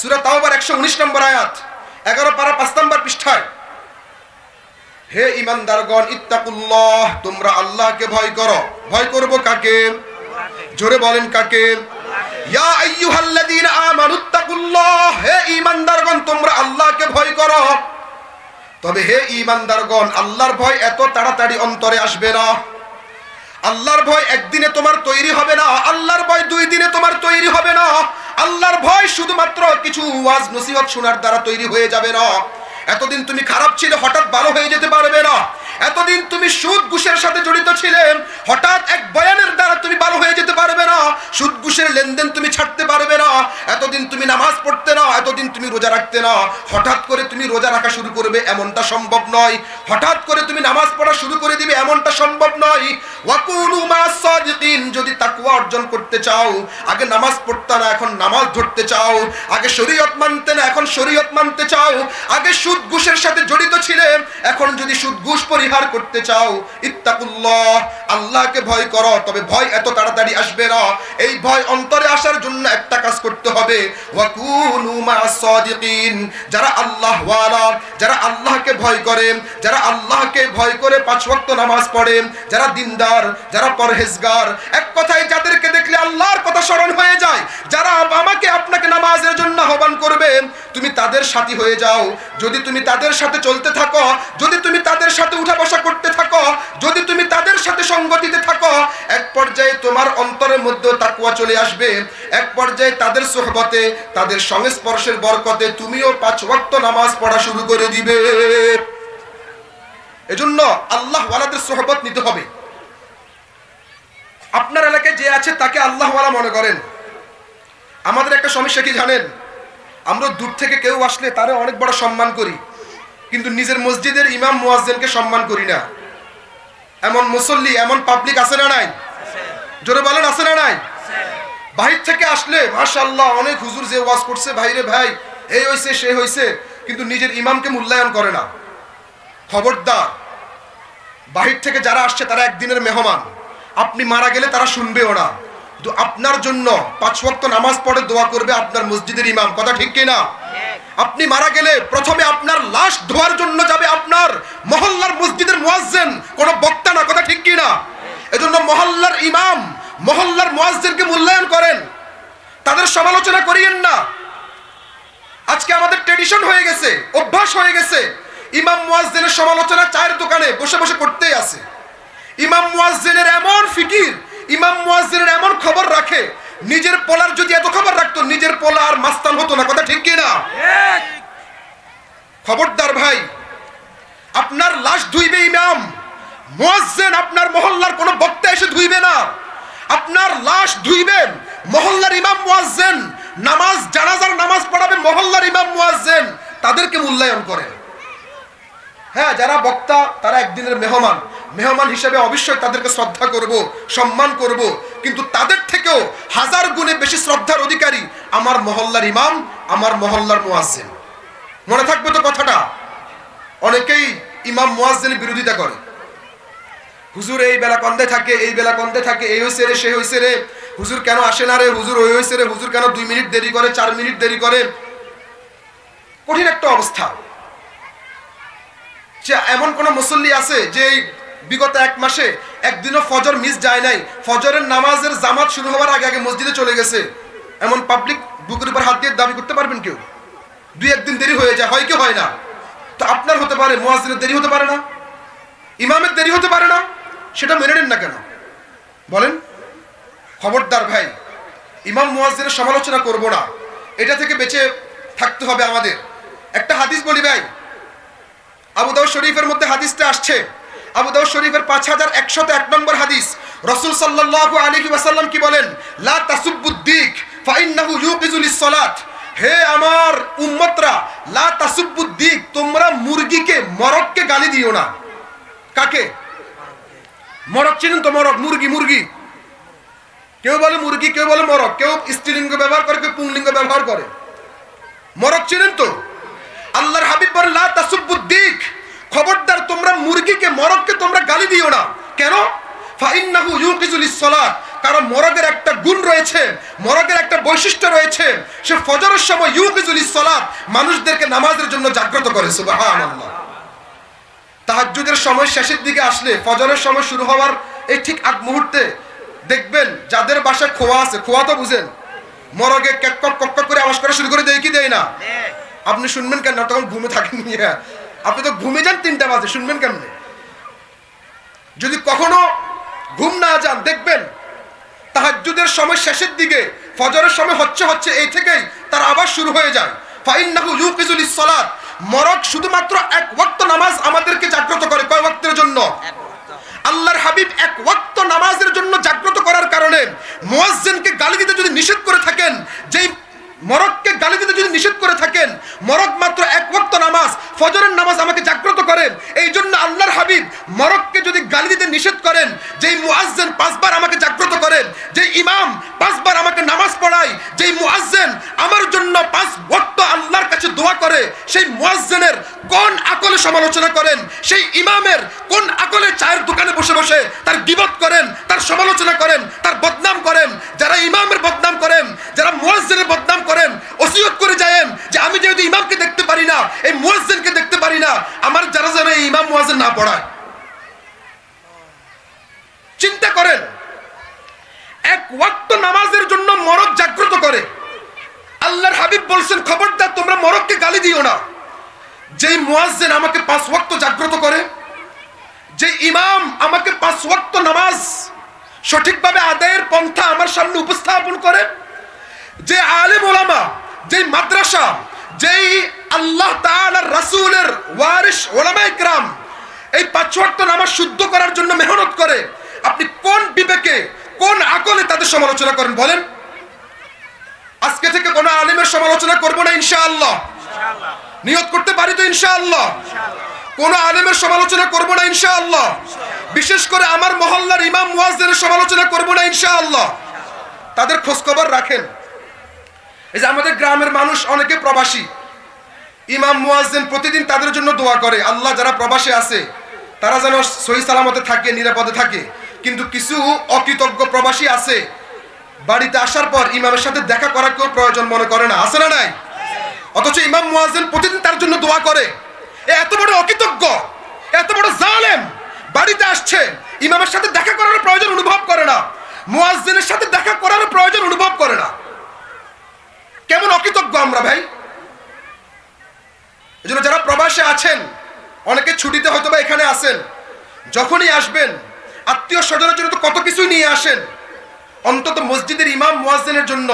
সূরা তাওবার 119 নম্বর আয়াত, 11 পারা 5 নম্বর পৃষ্ঠায়। হে ঈমানদারগণ, ইত্তাকুল্লাহ, তোমরা আল্লাহকে ভয় করো। ভয় করব কাকে? জোরে বলেন কাকে? ইয়া আইয়ুহাল্লাযীনা আমানুত্তাকুল্লাহ, হে ঈমানদারগণ, তোমরা আল্লাহকে ভয় করো। তবে হে ঈমানদারগণ, আল্লাহর ভয় এত তাড়াতাড়ি অন্তরে আসবে না। আল্লাহর ভয় একদিনে তোমার তৈরি হবে না। আল্লাহর ভয় 2 দিনে তোমার তৈরি হবে না। আল্লাহর ভয় শুধুমাত্র কিছু ওয়াজ নসিহত শোনার দ্বারা তৈরি হয়ে যাবে না। এতদিন তুমি খারাপ ছিলে, হঠাৎ ভালো হয়ে যেতে পারবে না। এতদিন তুমি সুদ ঘুষের সাথে জড়িত ছিলে, হঠাৎ এক বয়ানের দ্বারা তুমি ভালো হয়ে যেতে পারবে না। সুদ ঘুষের লেনদেন তুমি ছাড়তে পারবে না। এতদিন তুমি নামাজ পড়তে না, এতদিন তুমি রোজা রাখতে না, হঠাৎ করে তুমি রোজা রাখা শুরু করবে, এমনটা সম্ভব নয়। হঠাৎ করে তুমি নামাজ পড়া শুরু করে দিবে, এমনটা সম্ভব নয়। ওয়াকুনু মা'আস সাদিকিন, যদি তাকওয়া অর্জন করতে চাও, আগে নামাজ পড়তে না, এখন নামাজ ধরতে চাও। আগে শরীয়ত মানতে না, এখন শরীয়ত মানতে চাও। আগে সুদ ঘুষের সাথে জড়িত ছিলে, এখন যদি সুদ ঘুষ পরিহার করতে চাও, ইত্তাকুল্লাহ, আল্লাহকে ভয় করো। তবে ভয় এত তাড়াতাড়ি আসবে না। এই ভয় অন্তরে আসার জন্য একটা কাজ করতে হবে, ওয়াকুনু মা'আস সাদিকিন। যারা আল্লাহ ওয়ালা, যারা আল্লাহকে ভয় করে, যারা আল্লাহকে ভয় করে 5 ওয়াক্ত নামাজ পড়ে, যারা দিনদার, যারা পরহেজগার, এক কথায় যাদেরকে দেখলে আল্লাহর কথা স্মরণ হয়ে যায়, যারা আমাকে আপনাকে নামাজের জন্য আহ্বান করবে, তুমি তাদের সাথী হয়ে যাও। যদি তুমি তাদের সাথে চলতে থাকো, যদি তুমি তাদের সাথে উঠা বসা করতে থাকো, যদি তুমি তাদের সাথে সঙ্গতিতে থাকো, এক পর্যায়ে তোমার অন্তরের মধ্যে তাকওয়া চলে আসবে। এক পর্যায়ে তাদের সোহবতে, তাদের সংস্পর্শের বরকতে তুমিও 5 ওয়াক্ত নামাজ পড়া শুরু করে দিবে। এজন্য আল্লাহ ওয়ালাদের সোহবত নিতে হবে। আপনার এলাকায় যে আছে তাকে আল্লাহ ওয়ালা মনে করেন। আমাদের একটা সমস্যা কি জানেন? আমরা দূর থেকে কেউ আসলে তারে অনেক বড় সম্মান করি, কিন্তু নিজের মসজিদের ইমাম মুয়াজ্জিনকে সম্মান করি না। এমন মুসল্লি, এমন পাবলিক আছে না নাই? জোরে বলেন, আছে না নাই? বাহির থেকে আসলে মাশাআল্লাহ অনেক হুজুর যে ওয়াজ করছে, ভাইরে ভাই এই হইছে সে হইছে, কিন্তু নিজের ইমামকে মূল্যায়ন করে না। খবরদার, বাহির থেকে যারা আসছে তারা একদিনের মেহমান। আপনি মারা গেলে তারা শুনবেও না, কিন্তু আপনার জন্য 5 ওয়াক্ত নামাজ পড়ে দোয়া করবে আপনার মসজিদের ইমাম। কথা ঠিক কিনা? আপনি মারা গেলে প্রথমে আপনার লাশ ধোয়ার জন্য যাবে আপনার মহল্লার মসজিদের মুয়াজ্জিন, কোনো বক্তা না। কথা ঠিক কিনা? এজন্য মহল্লার ইমাম, মহল্লার মুয়াজ্জিনকে মূল্যায়ন করেন, তাদের সমালোচনা করিয়েন না। আজকে আমাদের ট্র্যাডিশন হয়ে গেছে, অভ্যাস হয়ে গেছে, ইমাম মুয়াজ্জিনের সমালোচনা চায়ের দোকানে বসে বসে করতেই আছে। ইমাম মুয়াজ্জিনের এমন ফিকির, ইমাম মুয়াজ্জিনের এমন খবর রাখে, নিজের পোলার যদি এত খবর রাখতো, নিজের পোলা আর মাস্তান হতো না। কথা ঠিক কিনা? খবরদার ভাই, আপনার লাশ ধুইবে ইমাম মুয়াজ্জিন, আপনার মহল্লার কোনো বক্তা এসে ধুইবে না। আপনার লাশ ধুইবেন মহল্লার ইমাম মুয়াজ্জিন, নামাজ জানাজার নামাজ পড়াবে মহল্লার ইমাম মুয়াজ্জিন, তাদেরকে মূল্যায়ন করেন। হ্যাঁ, যারা বক্তা তারা একদিনের মেহমান, মেহমান হিসেবে অবশ্যই তাদেরকে শ্রদ্ধা করব, সম্মান করব, কিন্তু তাদের থেকেও 1000 গুণে বেশি শ্রদ্ধার অধিকারী আমার মহল্লার ইমাম, আমার মহল্লার মুয়াজ্জিন। মনে থাকবে তো কথাটা? অনেকেই ইমাম মুয়াজ্জিনের বিরোধিতা করে, হুজুর এই বেলা কন্দে থাকে, এই বেলা কন্দে থাকে, এই হইছে রে, সে হইছে রে, হুজুর কেন আসে না রে, হুজুর ওই হইছে রে, হুজুর কেন 2 মিনিট দেরি করে, 4 মিনিট দেরি করে। কঠিন একটা অবস্থা। এমন কোন মুসল্লি আছে যে বিগত 1 মাসে একদিনও ফজর মিস যায় নাই, ফজরের নামাজের জামাত শুরু হওয়ার আগে আগে মসজিদে চলে গেছে? এমন পাবলিক বুকের উপর হাত দিয়ে দাবি করতে পারবেন কেউ? 2-1 দিন দেরি হয়ে যায়, হয় কি হয় না? তো আপনার হতে পারে, মুয়াজ্জিনের দেরি হতে পারে না, ইমামের দেরি হতে পারে না, সেটা মেনে নেন না কেন বলেন? খবরদার ভাই, ইমাম মুয়াজ্জিনের সমালোচনা করব না, এটা থেকে বেঁচে থাকতে হবে আমাদের। একটা হাদিস বলি ভাই, আবু দাউদ শরীফের মধ্যে হাদিসটা আসছে, আবু দাউদ শরীফের 5101 নম্বর হাদিস। রাসূল সাল্লাল্লাহু আলাইহি ওয়াসাল্লাম কি বলেন? লা তাসুব্বুদ্দিক ফাইন্নাহু ইউকিজুল লিসসালাত। হে আমার উম্মতরা, লা তাসুব্বুদ্দিক, তোমরা মুরগিকে, মরককে গালি দিও না। কাকে? মরক চিনেন তো? মরক, মুরগি, মুরগি। কেউ বলে মুরগি, কেউ বলে মরক, কেউ স্ত্রীলিঙ্গ ব্যবহার করে, কেউ পুংলিঙ্গ ব্যবহার করে। মরক চিনেন তো? আল্লাহর হাবিব বলেন লা তাসুব্বুদ্দিক, খবরদার তোমরা মুরগিকে, মরগকে তোমরা গালি দিও না। কেন? ফাইন্নাহু ইউকিজুল ইসসালাত, কারণ মরগের একটা গুণ রয়েছে, মরগের একটা বৈশিষ্ট্য রয়েছে, সে ফজরের সময় ইউকিজুল ইসসালাত, মানুষদেরকে নামাজের জন্য জাগ্রত করে। সুবহানাল্লাহ। তাহাজ্জুদের সময় শেষের দিকে আসলে, ফজরের সময় শুরু হওয়ার এই ঠিক আগ মুহূর্তে দেখবেন যাদের বাসায় খোয়া আছে, খোয়া তো বুঝেন, মরগে ক্যাকক কক করে আওয়াজ করা শুরু করে দেয় কি দেয় না? আপনি শুনবেন কেন? তখন ঘুমে থাকেন, আপনি তো ঘুমে যান 3টা বাজে, শুনবেন কেমনে? যদি কখনো ঘুম না যান, দেখবেন তাহাজ্জুদের সময় শেষের দিকে, ফজরের সময় হচ্ছে এই থেকেই তার আবার শুরু হয়ে যায়। ফাইন্নাহু ইউকিজুল ইসসালাত, মরগ শুধুমাত্র এক ওয়াক্ত নামাজ আমাদেরকে জাগ্রত করে। কয় ওয়াক্তের জন্য? আল্লাহর হাবিব এক ওয়াক্ত নামাজের জন্য জাগ্রত করার কারণে মুয়াজ্জিনকে গালি দিতে যদি নিষেধ করে থাকেন, যেই মরগকে গালি দিতে যদি নিষেধ করে থাকেন, মরগ মাত্র এক ওয়াক্ত নামাজ, ফজরের নামাজ আমাকে জাগ্রত করেন, এই জন্য আল্লাহর হাবিব মরগকে যদি গালি দিতে নিষেধ করেন, যেই মুয়াজ্জিন 5 বার আমাকে জাগ্রত করেন, যেই ইমাম 5 বার আমাকে নামাজ পড়ায়, যেই মুয়াজ্জিন আমার জন্য 5 ওয়াক্ত আল্লাহর কাছে দোয়া করে, সেই মুয়াজ্জিনের কোন আকলে সমালোচনা করেন, সেই ইমামের কোন আকলে চায়ের দোকানে বসে বসে তার গীবত করেন, তার সমালোচনা করেন, তার বদনাম করেন। যারা ইমামের বদনাম করেন, যারা মুয়াজ্জিনের বদনাম করেন, ওসিয়ত করে যায়েন যে আমি যেহেতু ইমামকে দেখতে পারি না, এই মুয়াজ্জিনকে দেখতে পারি না, আমার যারা যারা এই ইমাম মুয়াজ্জিন না পড়ায়। চিন্তা করেন, এক ওয়াক্ত নামাজের জন্য মরগ জাগ্রত করে। আল্লাহর হাবিব বলছেন, খবরদার তোমরা মরগকে গালি দিও না। যেই মুয়াজ্জিন আমাকে 5 ওয়াক্ত জাগ্রত করে, যে ইমাম আমাকে 5 ওয়াক্ত নামাজ সঠিকভাবে আদায়ের পন্থা আমার সামনে উপস্থাপন করে, যে আলেম ওলামা, যেই মাদ্রাসা, যেই আল্লাহ তাআলার রাসূলের ওয়ারিস ওলামায়ে কিরাম এই 5 ওয়াক্ত নামাজ শুদ্ধ করার জন্য মেহনত করে, আপনি কোন বিবেকে, কোন আকলে তাদের সমালোচনা করেন বলেন? আজকে থেকে কোন আলেমের সমালোচনা করব না ইনশাআল্লাহ। নিয়ত করতে পারি তো ইনশাআল্লাহ। কোন আলেমের সমালোচনা করব না ইনশাআল্লাহ। বিশেষ করে আমার মহল্লার ইমাম মুয়াজ্জিনের সমালোচনা করব না ইনশাআল্লাহ। তাদের খোঁজ খবর রাখেন। এই যে আমাদের গ্রামের মানুষ অনেকে প্রবাসী, ইমাম মুয়াজ্জিন প্রতিদিন তাদের জন্য দোয়া করে, আল্লাহ যারা প্রবাসে আছে তারা যেন সহি সালামতে থাকে, নিরাপদে থাকে। কিন্তু কিছু অকৃতজ্ঞ প্রবাসী আছে, বাড়িতে আসার পর ইমামের সাথে দেখা করা কেউ প্রয়োজন মনে করে না, আছে না নাই? অথচ ইমাম মুয়াজ্জিন প্রতিদিন তার জন্য দোয়া করে। এত বড় অকৃতজ্ঞ, এত বড় জালেম, বাড়িতে আসছে, ইমামের সাথে দেখা করার প্রয়োজন অনুভব করে না, মুয়াজ্জিনের সাথে দেখা করার প্রয়োজন অনুভব করে না। কেমন অকৃতজ্ঞ আমরা ভাই! এজন্য যারা প্রবাসে আছেন, অনেকে ছুটিতে হয়তো বা এখানে আসেন, যখনই আসবেন আত্মীয় স্বজনের জন্য তো কত কিছুই নিয়ে আসেন, অন্তত মসজিদের ইমাম মুয়াজ্জিনের জন্য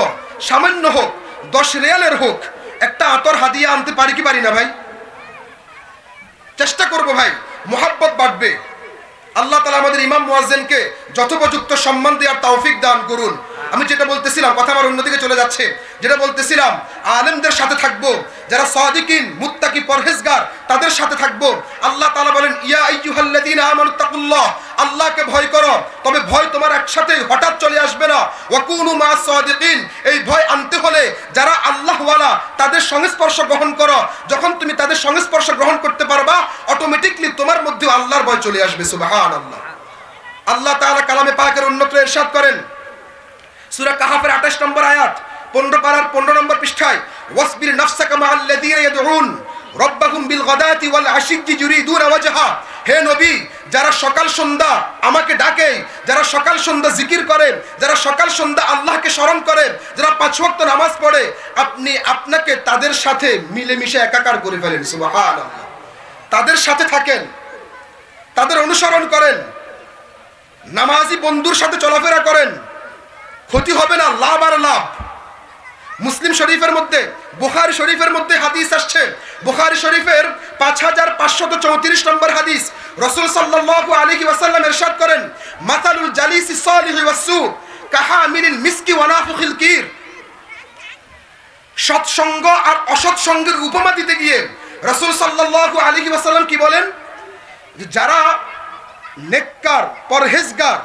সামান্য হোক, 10 রিয়ালের হোক, একটা আতর হাদিয়া আনতে পারি কি পারি না ভাই? চেষ্টা করব ভাই, মোহাব্বত বাড়বে। আল্লাহ তাআলা আমাদের ইমাম মুয়াজ্জিনকে যথোপযুক্ত সম্মান দেওয়ার তৌফিক দান করুন। আমি যেটা বলতেছিলাম, কথা আমার অন্যদিকে চলে যাচ্ছে, যেটা বলতেছিলাম, আলেমদের সাথে থাকবো, যারা সাদিকিন, মুত্তাকি, পরহেজগার, তাদের সাথে থাকবো। আল্লাহ তাআলা বলেন, ইয়া আইয়ুহাল্লাযীনা আমানুত্তাকুল্লাহ, আল্লাহকে ভয় করো, তবে ভয় তোমার একসাথে হঠাৎ চলে আসবে না। ওয়াকুনু মা'আস সাদিকিন, এই ভয় আনতে হলে যারা আল্লাহওয়ালা তাদের সংস্পর্শ গ্রহণ করো। যখন তুমি তাদের সংস্পর্শ গ্রহণ করতে পারবা, অটোমেটিকলি তোমার মধ্যে আল্লাহর ভয় চলে আসবে। সুবহানাল্লাহ। আল্লাহ তাআলা কালামে পাকের অন্যত্র ইরশাদ করেন, সূরা কাহাফের 28 নম্বর আয়াত, 15 পারার 15 নম্বর পৃষ্ঠায়, ওয়াসবির নাফসাকা মা'আল্লাযীনা ইয়াদউন রাব্বাহুম বিল গাদাতি ওয়াল আশিয়্যি ইউরিদুনা ওয়াজহা। হে নবী, যারা সকাল সন্ধ্যা আমাকে ডাকে, যারা সকাল সন্ধ্যা জিকির করে, যারা সকাল সন্ধ্যা আল্লাহকে স্মরণ করে, যারা 5 ওয়াক্ত নামাজ পড়ে, আপনি আপনাকে তাদের সাথে মিলেমিশে একাকার করে ফেলেন। সুবহানাল্লাহ। তাদের সাথে থাকেন, তাদের অনুসরণ করেন, নামাজি বন্ধুর সাথে চলাফেরা করেন, ক্ষতি হবে না, লাভ আর লাভ। মুসলিম শরীফের মধ্যে, বুখারী শরীফের মধ্যে হাদিস আসছে, বুখারী শরীফের 5534 নম্বর হাদিস, রাসূল সাল্লাল্লাহু আলাইহি ওয়াসাল্লাম ইরশাদ করেন, মাসালুল জালিসি সালিহি ওয়াসসু কাহামিলিল মিসকি ওয়া নাফখিল কির। সৎসঙ্গ আর অসৎ সঙ্গের উপমা দিতে গিয়ে রাসূল সাল্লাল্লাহু আলাইহি ওয়াসাল্লাম কি বলেন, যারা নেককার, পরহেজগার,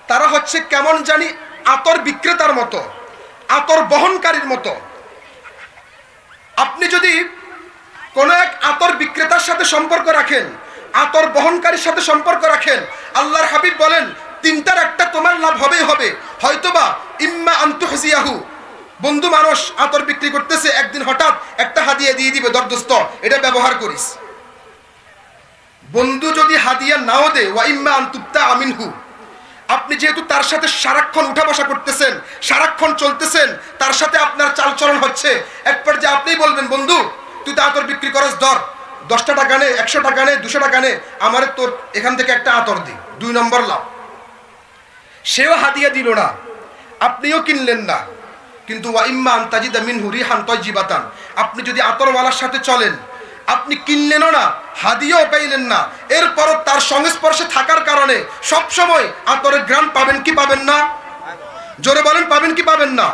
তারা হচ্ছে কেমন জানি আতর বিক্রেতার মতো, আতর বহনকারীর মতো। আপনি যদি কোন এক আতর বিক্রেতার সাথে সম্পর্ক রাখেন, আতর বহনকারীর সাথে সম্পর্ক রাখেন, আল্লাহর হাবিব বলেন তিনটার একটা তোমার লাভ হবেই হবে। হয়তোবা ইম্মা আনতুহজিয়াহু, বন্ধু মানুষ আতর বিক্রি করতেছে, একদিন হঠাৎ একটা হাদিয়া দিয়ে দিবে, দরদোস্ত এটা ব্যবহার করিস। বন্ধু যদি হাদিয়া নাও দে, ওয়া ইম্মা আনতুবতা আমিনহু, আপনি যেহেতু তার সাথে সারাক্ষণ উঠা বসা করতেছেন, সারাক্ষণ চলতেছেন, তার সাথে আপনার চালচলন হচ্ছে, এক পর্যায়ে আপনিই বলবেন বন্ধু তুই তো আতর বিক্রি করস, ধর 10 টাকা নে, 100 টাকা নে, 200 টাকা নে, আমার তোর এখান থেকে একটা আতর দি, 2 নম্বর লাভ। সেও হাদিয়া দিল না, আপনিও কিনলেন না, কিন্তু ওয়া ইম্মা আন তাজিদা মিনহু রিহান তাইয়িবাতান, আপনি যদি আতরওয়ালার সাথে চলেন, আপনি কিনলেনও না, হাদিয়াও পাইলেন না, এরপরও তার সংস্পর্শে থাকার কারণে সব সময় আতরের ঘ্রাণ পাবেন কি পাবেন না? জোরে বলেন, পাবেন কি পাবেন না?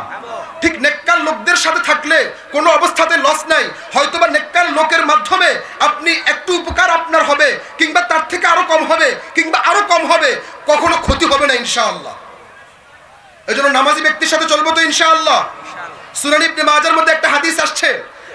ঠিক নেককার লোকদের সাথে থাকলে কোনো অবস্থাতে লস নাই। হয়তোবা নেককার লোকের মাধ্যমে আপনি একটু উপকার আপনার হবে, কিংবা তার থেকে আরো কম হবে, কিংবা আরো কম হবে, কখনো ক্ষতি হবে না ইনশাআল্লাহ। এজন্য নামাজি ব্যক্তির সাথে চলবো তো ইনশাআল্লাহ। সুনান ইবনে মাজার মধ্যে একটা হাদিস আসছে,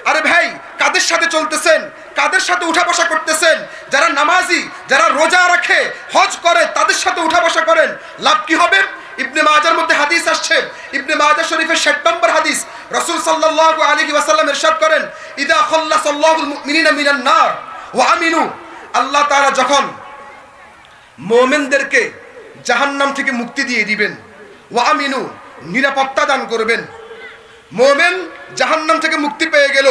আরে ভাই কাদের সাথে চলতেছেন, কাদের সাথে উঠা বসা করতেছেন? যারা নামাজি, যারা রোজা রাখে, হজ করে, তাদের সাথে উঠা বসা করেন, লাভ কি হবে? ইবনে মাজার মধ্যে হাদিস আসছে, ইবনে মাজাহ শরীফের 60 নম্বর হাদিস, রাসূল সাল্লাল্লাহু আলাইহি ওয়াসাল্লাম ইরশাদ করেন, ইদা খাল্লাসাল্লাহুল মুমিনিনা মিনান নার ওয়া আমিনু, আল্লাহ তাআলা যখন মুমিনদেরকে জাহান্নাম থেকে মুক্তি দিয়ে দিবেন, ওয়া আমিনু নিরাপত্তা দান করবেন। মুমিন জাহান্নাম থেকে মুক্তি পেয়ে গেল,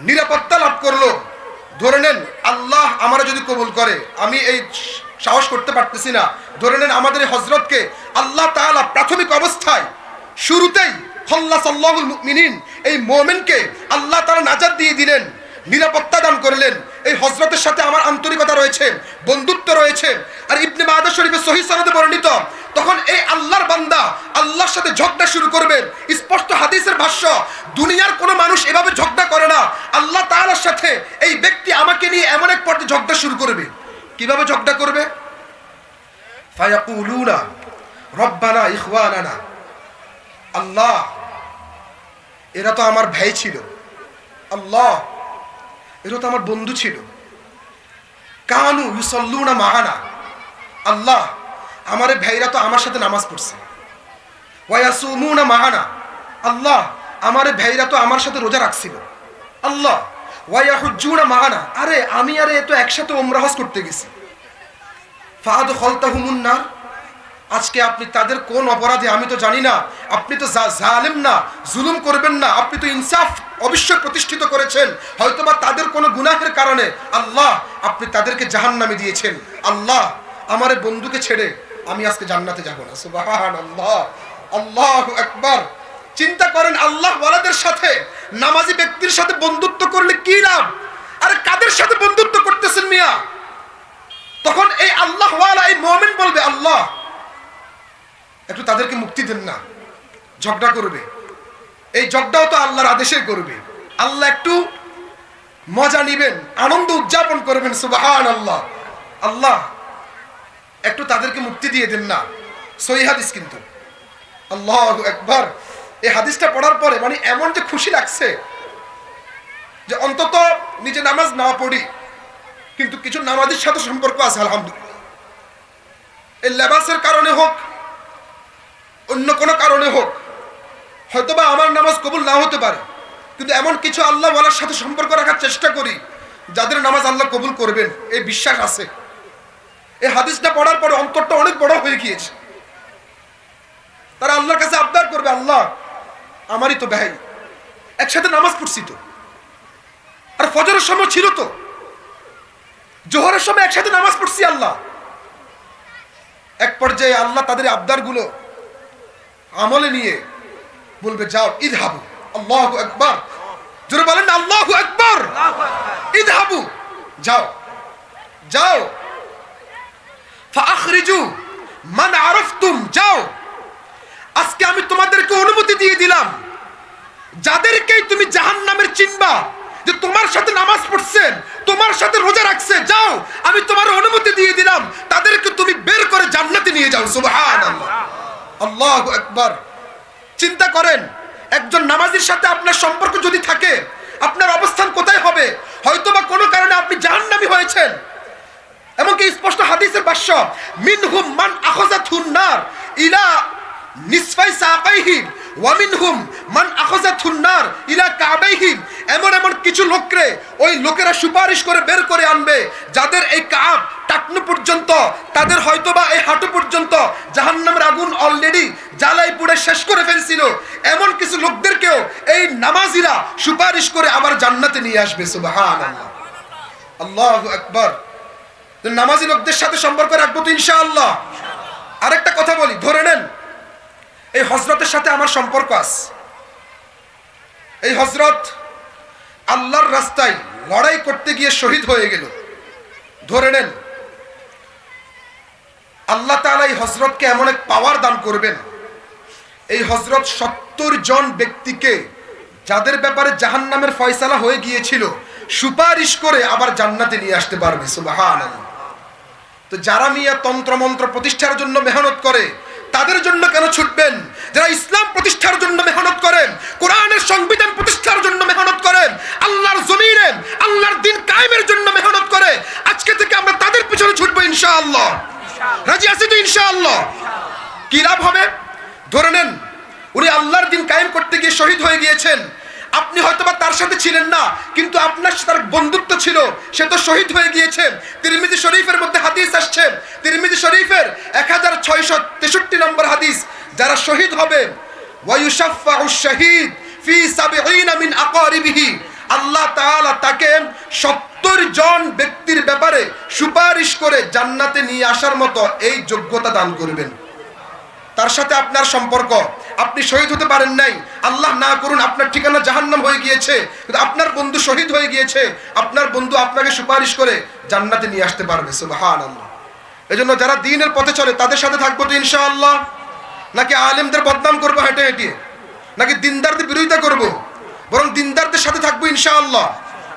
নিরাপত্তা লাভ করলো। ধরে নেন আল্লাহ আমারা যদি কবুল করে, আমি এই সাহস করতে পারতেছি না, ধরে নেন আমাদের এই হযরতকে আল্লাহ তাআলা প্রাথমিক অবস্থায় শুরুতেই খাল্লাসাল্লাহুল মুমিনিন, এই মুমিনকে আল্লাহ তাআলা নাজাত দিয়ে দিলেন, নিরাপত্তা দান করলেন। এই হযরতের সাথে আমার আন্তরিকতা রয়েছে, বন্ধুত্ব রয়েছে। আর ইবনে মাজাহ শরীফের সহিহ সনদে বর্ণিত, তখন এই আল্লাহর বান্দা আল্লাহর সাথে ঝগড়া শুরু করবেন। স্পষ্ট হাদিসের ভাষ্য, দুনিয়ার কোনো মানুষ এভাবে ঝগড়া করে না, আল্লাহ তাআলার সাথে এই ব্যক্তি আমাকে নিয়ে এমন এক পর্যায়ে ঝগড়া শুরু করবে। কিভাবে ঝগড়া করবে? ফায়াকুলুনা রব্বানা ইখওয়ানানা, আল্লাহ এরা তো আমার ভাই ছিল, আল্লাহ এরা তো আমার বন্ধু ছিল, কানু ইউসাল্লুনা মাআনা, আল্লাহ আমার ভাইরা তো আমার সাথে নামাজ পড়ছে, ওয়া ইয়াসুমুনা মাআনা, আল্লাহ আমার ভাইরা তো আমার সাথে রোজা রাখছিল, আল্লাহ ওয়া ইয়াহুজ্জুনা মাআনা, আরে আমি আরে তো একসাথে উমরা হজ করতে গেছি। ফাআদখালতাহুমুন নার, আজকে আপনি তাদের কোন অপরাধে আমি তো জানি না, আপনি তো জালেম না, জুলুম করবেন না, আপনি তো ইনসাফ অবশ্যই প্রতিষ্ঠিত করেছেন, হয়তোবা তাদের কোনো গুনাহের কারণে আল্লাহ আপনি তাদেরকে জাহান্নামে দিয়েছেন, আল্লাহ আমার বন্ধুকে ছেড়ে আমি আজকে জান্নাতে যাব না। সুবহানাল্লাহ, আল্লাহু আকবার। চিন্তা করেন, আল্লাহ ওয়ালাদের সাথে নামাজি ব্যক্তির সাথে বন্ধুত্ব করলে কি লাভ? আরে কাদের সাথে বন্ধুত্ব করতেছেন মিয়া? তখন এই আল্লাহ ওয়ালা, এই মুমিন বলবে, আল্লাহ একটু তাদেরকে মুক্তি দেন না, ঝগড়া করবে, এই ঝগড়াও তো আল্লাহর আদেশে করবে, আল্লাহ একটু মজা নিবেন, আনন্দ উদযাপন করবেন, সুবহানাল্লাহ, আল্লাহ একটু তাদেরকে মুক্তি দিয়ে দেন না। সহিহ হাদিস কিন্তু, আল্লাহু আকবার। এই হাদিসটা পড়ার পরে মানে এমন যে খুশি লাগছে যে অন্তত নিজে নামাজ না পড়ি, কিন্তু কিছু নামাজের সাথে সম্পর্ক আছে আলহামদুলিল্লাহ। এই লেবাসের কারণে হোক, অন্য কোনো কারণে হোক, হয়তোবা আমার নামাজ কবুল না হতে পারে, কিন্তু এমন কিছু আল্লাহ ওয়ালার সাথে সম্পর্ক রাখার চেষ্টা করি যাদের নামাজ আল্লাহ কবুল করবেন, এই বিশ্বাস আছে। এই হাদিসটা পড়ার পরে অন্তরটা অনেক বড় হয়ে গিয়েছে। তারা আল্লাহর কাছে আবদার করবে, আল্লাহ আমারই তো ভাই, একসাথে নামাজ পড়ছি তো, আর ফজরের সময় ছিল তো, জোহরের সময় একসাথে নামাজ পড়ছি, আল্লাহ। এক পর্যায়ে আল্লাহ তাদের আবদারগুলো আমলে নিয়ে বলবে, যাও ইদহাবু, আল্লাহু আকবার, জোরে বলেন না আল্লাহু আকবার, ইদহাবু, যাও যাও, ফাআখরিজু মান আরাফতুম, যাও আজকে আমি তোমাদেরকে অনুমতি দিয়ে দিলাম, যাদেরকেই তুমি জাহান্নামের চিনবা যে তোমার সাথে নামাজ পড়ছেন, তোমার সাথে রোজা রাখছে, যাও আমি তোমার অনুমতি দিয়ে দিলাম, তাদেরকে তুমি বের করে জান্নাতে নিয়ে যাও। সুবহানাল্লাহ, আল্লাহু আকবার। চিন্তা করেন, একজন নামাজীর সাথে আপনার সম্পর্ক যদি থাকে, আপনার অবস্থান কোথায় হবে? হয়তোবা কোনো কারণে আপনি জাহান্নামী হয়েছেন, এমনকি স্পষ্ট হাদিসের ভাষ্য, মিনহুম মান আখাযাতহুন নার ইলা নিসফাই সাকাইহি ওয়া মিনহুম মান আখাযাতহুন নার ইলা কাবাইহি। এমন এমন কিছু লোকরে ওই লোকেরা সুপারিশ করে বের করে আনবে যাদের এই কাব টাকনু পর্যন্ত, তাদের হয়তোবা এই হাঁটু পর্যন্ত জাহান্নামের আগুন অলরেডি জ্বালাই পুড়ে শেষ করে ফেলছিল। এমন কিছু লোকদেরকেও এই নামাজিরা সুপারিশ করে আবার জান্নাতে নিয়ে আসবে। সুবহানাল্লাহ, আল্লাহু আকবার। নামাজি লোকদের সাথে সম্পর্ক রাখবো তো ইনশাআল্লাহ। আরেকটা কথা বলি, ধরে নেন এই হযরতের সাথে আমার সম্পর্ক আছে। এই হযরত আল্লাহর রাস্তায় লড়াই করতে গিয়ে শহীদ হয়ে গেল। ধরে নেন আল্লাহ তাআলা এই হযরতকে এমন এক পাওয়ার দান করবেন, এই হযরত 70 জন ব্যক্তিকে যাদের ব্যাপারে জাহান্নামের ফয়সালা হয়ে গিয়েছিল সুপারিশ করে আবার জান্নাতে নিয়ে আসতে পারবে। সুবহানাল্লাহ। তো যারা মিয়া তন্ত্র মন্ত্র প্রতিষ্ঠার জন্য মেহনত করে তাদের জন্য কেন ছুটবেন? যারা ইসলাম প্রতিষ্ঠার জন্য মেহনত করেন, কোরআনের সংবিধান প্রতিষ্ঠার জন্য মেহনত করেন, আল্লাহর জমিনে আল্লাহর দ্বীন কায়েমের জন্য মেহনত করে, আজকে থেকে আমরা তাদের পিছনে ছুটবো ইনশাআল্লাহ। রাজি আছি তো ইনশাআল্লাহ? কি লাভ হবে? ধরে নেন উনি আল্লাহর দ্বীন কায়েম করতে গিয়ে শহীদ হয়ে গিয়েছেন। আপনি হয়তোবা তার সাথে ছিলেন না, কিন্তু আপনার সাথে তার বন্ধুত্ব ছিল, সে তো শহীদ হয়ে গিয়েছে। তিরমিজি শরীফের মধ্যে হাদিস আসছে, তিরমিজি শরীফের 1663 নম্বর হাদিস, যারা শহীদ হবে ওয়া ইউশাফাউ শাহীদ ফি 70 মিন আকারিবিহি, আল্লাহ তাআলা তাকে 70 জন ব্যক্তির ব্যাপারে সুপারিশ করে জান্নাতে নিয়ে আসার মতো এই যোগ্যতা দান করবেন। তার সাথে আপনার সম্পর্ক, আপনি শহীদ হতে পারেন নাই, আল্লাহ না করুন আপনার ঠিকানা জাহান্নাম হয়ে গিয়েছে, কিন্তু আপনার বন্ধু শহীদ হয়ে গিয়েছে, আপনার বন্ধু আপনাকে সুপারিশ করে জান্নাতে নিয়ে আসতে পারবে। সুবহানাল্লাহ। এজন্য যারা দ্বীনের পথে চলে তাদের সাথে থাকবো তো ইনশাআল্লাহ, নাকি আলেমদের বদনাম করবো হেঁটে হেঁটে, নাকি দিনদারদের বিরোধিতা করব? বরং দিনদারদের সাথে থাকবো ইনশাআল্লাহ।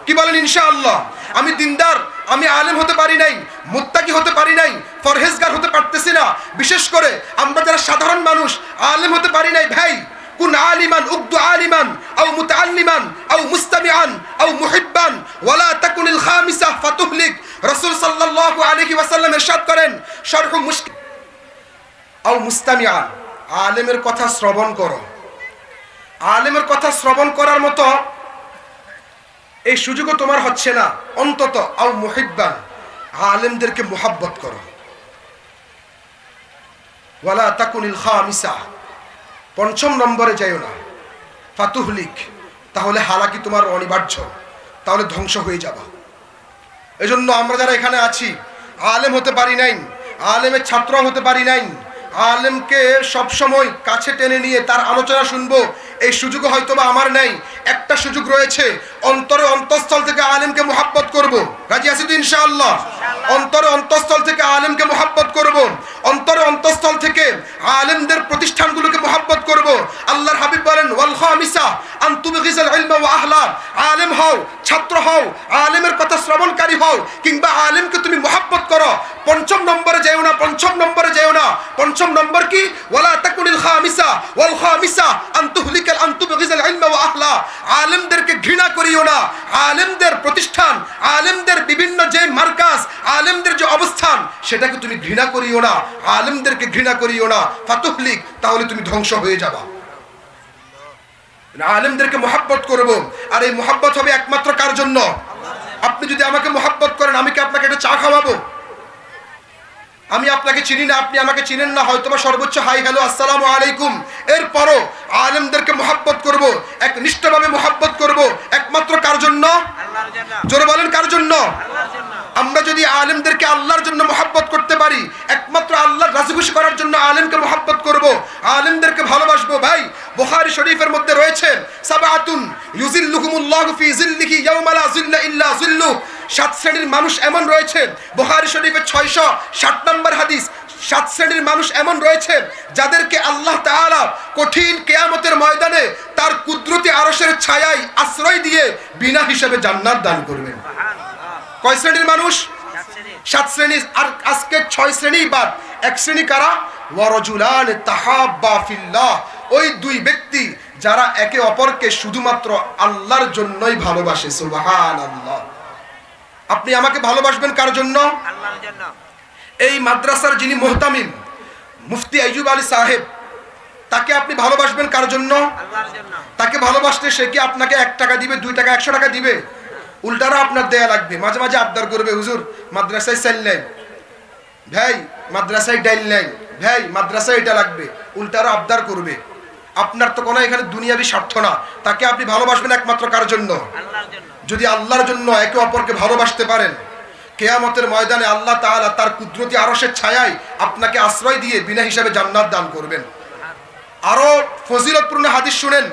কি বলেন ইনশাআল্লাহ? আমি দিনদার, আমি আলেম হতে পারি নাই, মুত্তাকি হতে পারি নাই, ফরহেজগার হতে পারতেছি না, বিশেষ করে আমরা যারা সাধারণ মানুষ আলেম হতে পারি নাই। ভাই, কুন আলিমান উগদু আলিমান আও মুতাআল্লিমান আও মুস্তামিআন আও মুহিব্বান ওয়ালা তাকুনিল খামিসা ফাতুহলিক। রাসূল সাল্লাল্লাহু আলাইহি ওয়াসাল্লাম ইরশাদ করেন, শারহু মুশকিল আও মুস্তামিআন, আলেমের কথা শ্রবণ করো। আলেমের কথা শ্রবণ করার মতো এই সুযোগও তোমার হচ্ছে না, অন্তত আও মুহিব্বান, আলেমদেরকে মুহাব্বত করো। ওয়ালা তাকুনিল খামিসা, ৫ম নম্বরে যাইও না, ফাতুহলিক, তাহলে হালাকি তোমার অনিবার্য, তাহলে ধ্বংস হয়ে যাবা। এজন্য আমরা যারা এখানে আছি আলেম হতে পারি নাই, আলেমের ছাত্র হতে পারি নাই, আলেমকে সবসময় কাছে টেনে নিয়ে তার আলোচনা শুনবো এই সুযোগও হয়তোবা আমার নাই। একটা সুযোগ রয়েছে, অন্তরে অন্তঃস্থল থেকে আলেমকে মুহাব্বত করব। রাজি আছি তো ইনশাআল্লাহ? অন্তরে অন্তঃস্থল থেকে আলেমকে মুহাব্বত করব, অন্তরে অন্তঃস্থল থেকে আলেমদের প্রতিষ্ঠানগুলোকে মুহাব্বত করব। আল্লাহর হাবিব বলেন, ওয়াল খামিসা আন তুবগিজাল ইলমা ওয়া আহলা, আলেম হও, ছাত্র হও, আলেমের কথা শ্রবণকারী হও, কিংবা আলেমকে তুমি মুহাব্বত করো। ৫ম নম্বরে যাও না, ৫ম নম্বরে যাও না। ৫ম নম্বর কি? ওয়ালা তাকুনিল খামিসা ওয়াল খামিসা আন তুহলিকাল আন তুবগিজাল ইলমা ওয়া আহলা, আলেমদেরকে ঘৃণা করিও না, আলেমদের প্রতিষ্ঠান, আলেমদের বিভিন্ন যে মার্কাজ, আলেমদের যে অবস্থান, সেটাকে তুমি ঘৃণা করিও না, আলেমদেরকে ঘৃণা করিও না, ফাতুহলিক, তাহলে তুমি ধ্বংস হয়ে যাবা। আলেমদেরকে মুহাব্বত করব, আর এই মুহাব্বত হবে একমাত্র কার জন্য? আপনি যদি আমাকে মুহাব্বত করেন, আমি কি আপনাকে একটা চা খাওয়াবো? আমি আপনাকে চিনি না, আপনি আমাকে চিনেন না, হয়তোবা সর্বোচ্চ হাই হ্যালো আসসালামু আলাইকুম, এরপরও আলেমদেরকে মুহাব্বত করব, একনিষ্ঠভাবে মুহাব্বত করব, একমাত্র কার জন্য? জোরে বলেন, কার জন্য? আমরা যদি আলেমদেরকে আল্লাহর জন্য মুহাব্বত করতে পারি, একমাত্র আল্লাহর রাজি খুশি করার জন্য আলেমকে মুহাব্বত করব, আলেমদেরকে ভালোবাসবো। ভাই, বুখারী শরীফের মধ্যে রয়েছে, সাবাতুন ইউজিল্লুহুমুল্লাহু ফি জিল্লিহি ইয়াওমা লা জিল্লা ইল্লা জিল্লুহ, 7 শ্রেণীর মানুষ এমন রয়েছে, বুখারী শরীফের 660 নম্বর হাদিস, 7 শ্রেণীর মানুষ এমন রয়েছে যাদেরকে আল্লাহ তাআলা কঠিন কিয়ামতের ময়দানে তার কুদরতি আরশের ছায়ায় আশ্রয় দিয়ে বিনা হিসাবে জান্নাত দান করবেন। কয় শ্রেণীর মানুষ? 7 শ্রেণী। আর আজকে 6 শ্রেণী বাদ, 1 শ্রেণী কারা? ওয়ারাজুলান তাহাব্বা ফিল্লাহ, ওই 2 ব্যক্তি যারা একে অপরকে শুধুমাত্র আল্লাহর জন্যই ভালোবাসে। সুবহানাল্লাহ। আপনি আমাকে ভালোবাসবেন কার জন্য? এই মাদ্রাসার যিনি মুহতামিম মুফতি আইয়ুব আলী সাহেব, তাকে আপনি ভালোবাসবেন কার জন্য? আল্লাহর জন্য। তাকে ভালোবাসলে সে কি আপনাকে 1 টাকা দিবে, 2 টাকা, 100 টাকা দিবে? উল্টারা আপনার দেয়া লাগবে। মাঝে মাঝে আবদার করবে, হুজুর মাদ্রাসায় চাল নাই, ভাই মাদ্রাসায় ডাইল নাই, ভাই মাদ্রাসায় এটা লাগবে। উল্টারা আবদার করবে। আপনার তো কোনো এখানে দুনিয়াবি স্বার্থ না। তাকে আপনি ভালোবাসবেন একমাত্র কার জন্য? আল্লাহর জন্য। যদি আল্লাহর জন্য একে অপরকে ভালোবাসতে পারেন, কিয়ামতের ময়দানে আল্লাহ তাআলা তার কুদরতি আরশের ছায়ায় আপনাকে আশ্রয় দিয়ে বিনা হিসাবে জান্নাত দান করবেন। আরো ফজিলতপূর্ণ হাদিস শুনেন।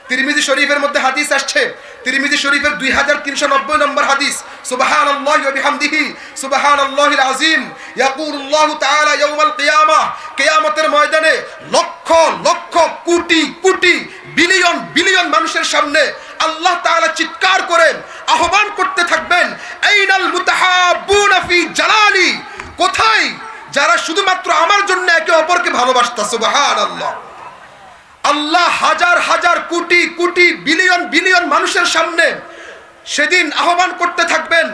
তিরমিজি শরীফের মধ্যে হাদিস আসছে, তিরমিজি শরীফের 2390 নম্বর হাদিস, সুবহানাল্লাহি ওয়া বিহামদিহি সুবহানাল্লাহিল আযীম, ইয়াকুলুল্লাহু তাআলা ইয়াউমাল কিয়ামাহ, কিয়ামতের ময়দানে লক্ষ লক্ষ কোটি কোটি বিলিয়ন বিলিয়ন মানুষের সামনে আল্লাহ তাআলা চিৎকার করেন, আহ্বান করতে থাকবেন, আইনাল মুতাহাব্বুনা ফি জালালি, কোথায় যারা শুধুমাত্র আমার জন্য একে অপরকে ভালোবাসতা? সুবহানাল্লাহ। আল্লাহ হাজার হাজার কোটি কোটি বিলিয়ন বিলিয়ন মানুষের সামনে সেদিন আহ্বান করতে থাকবেন,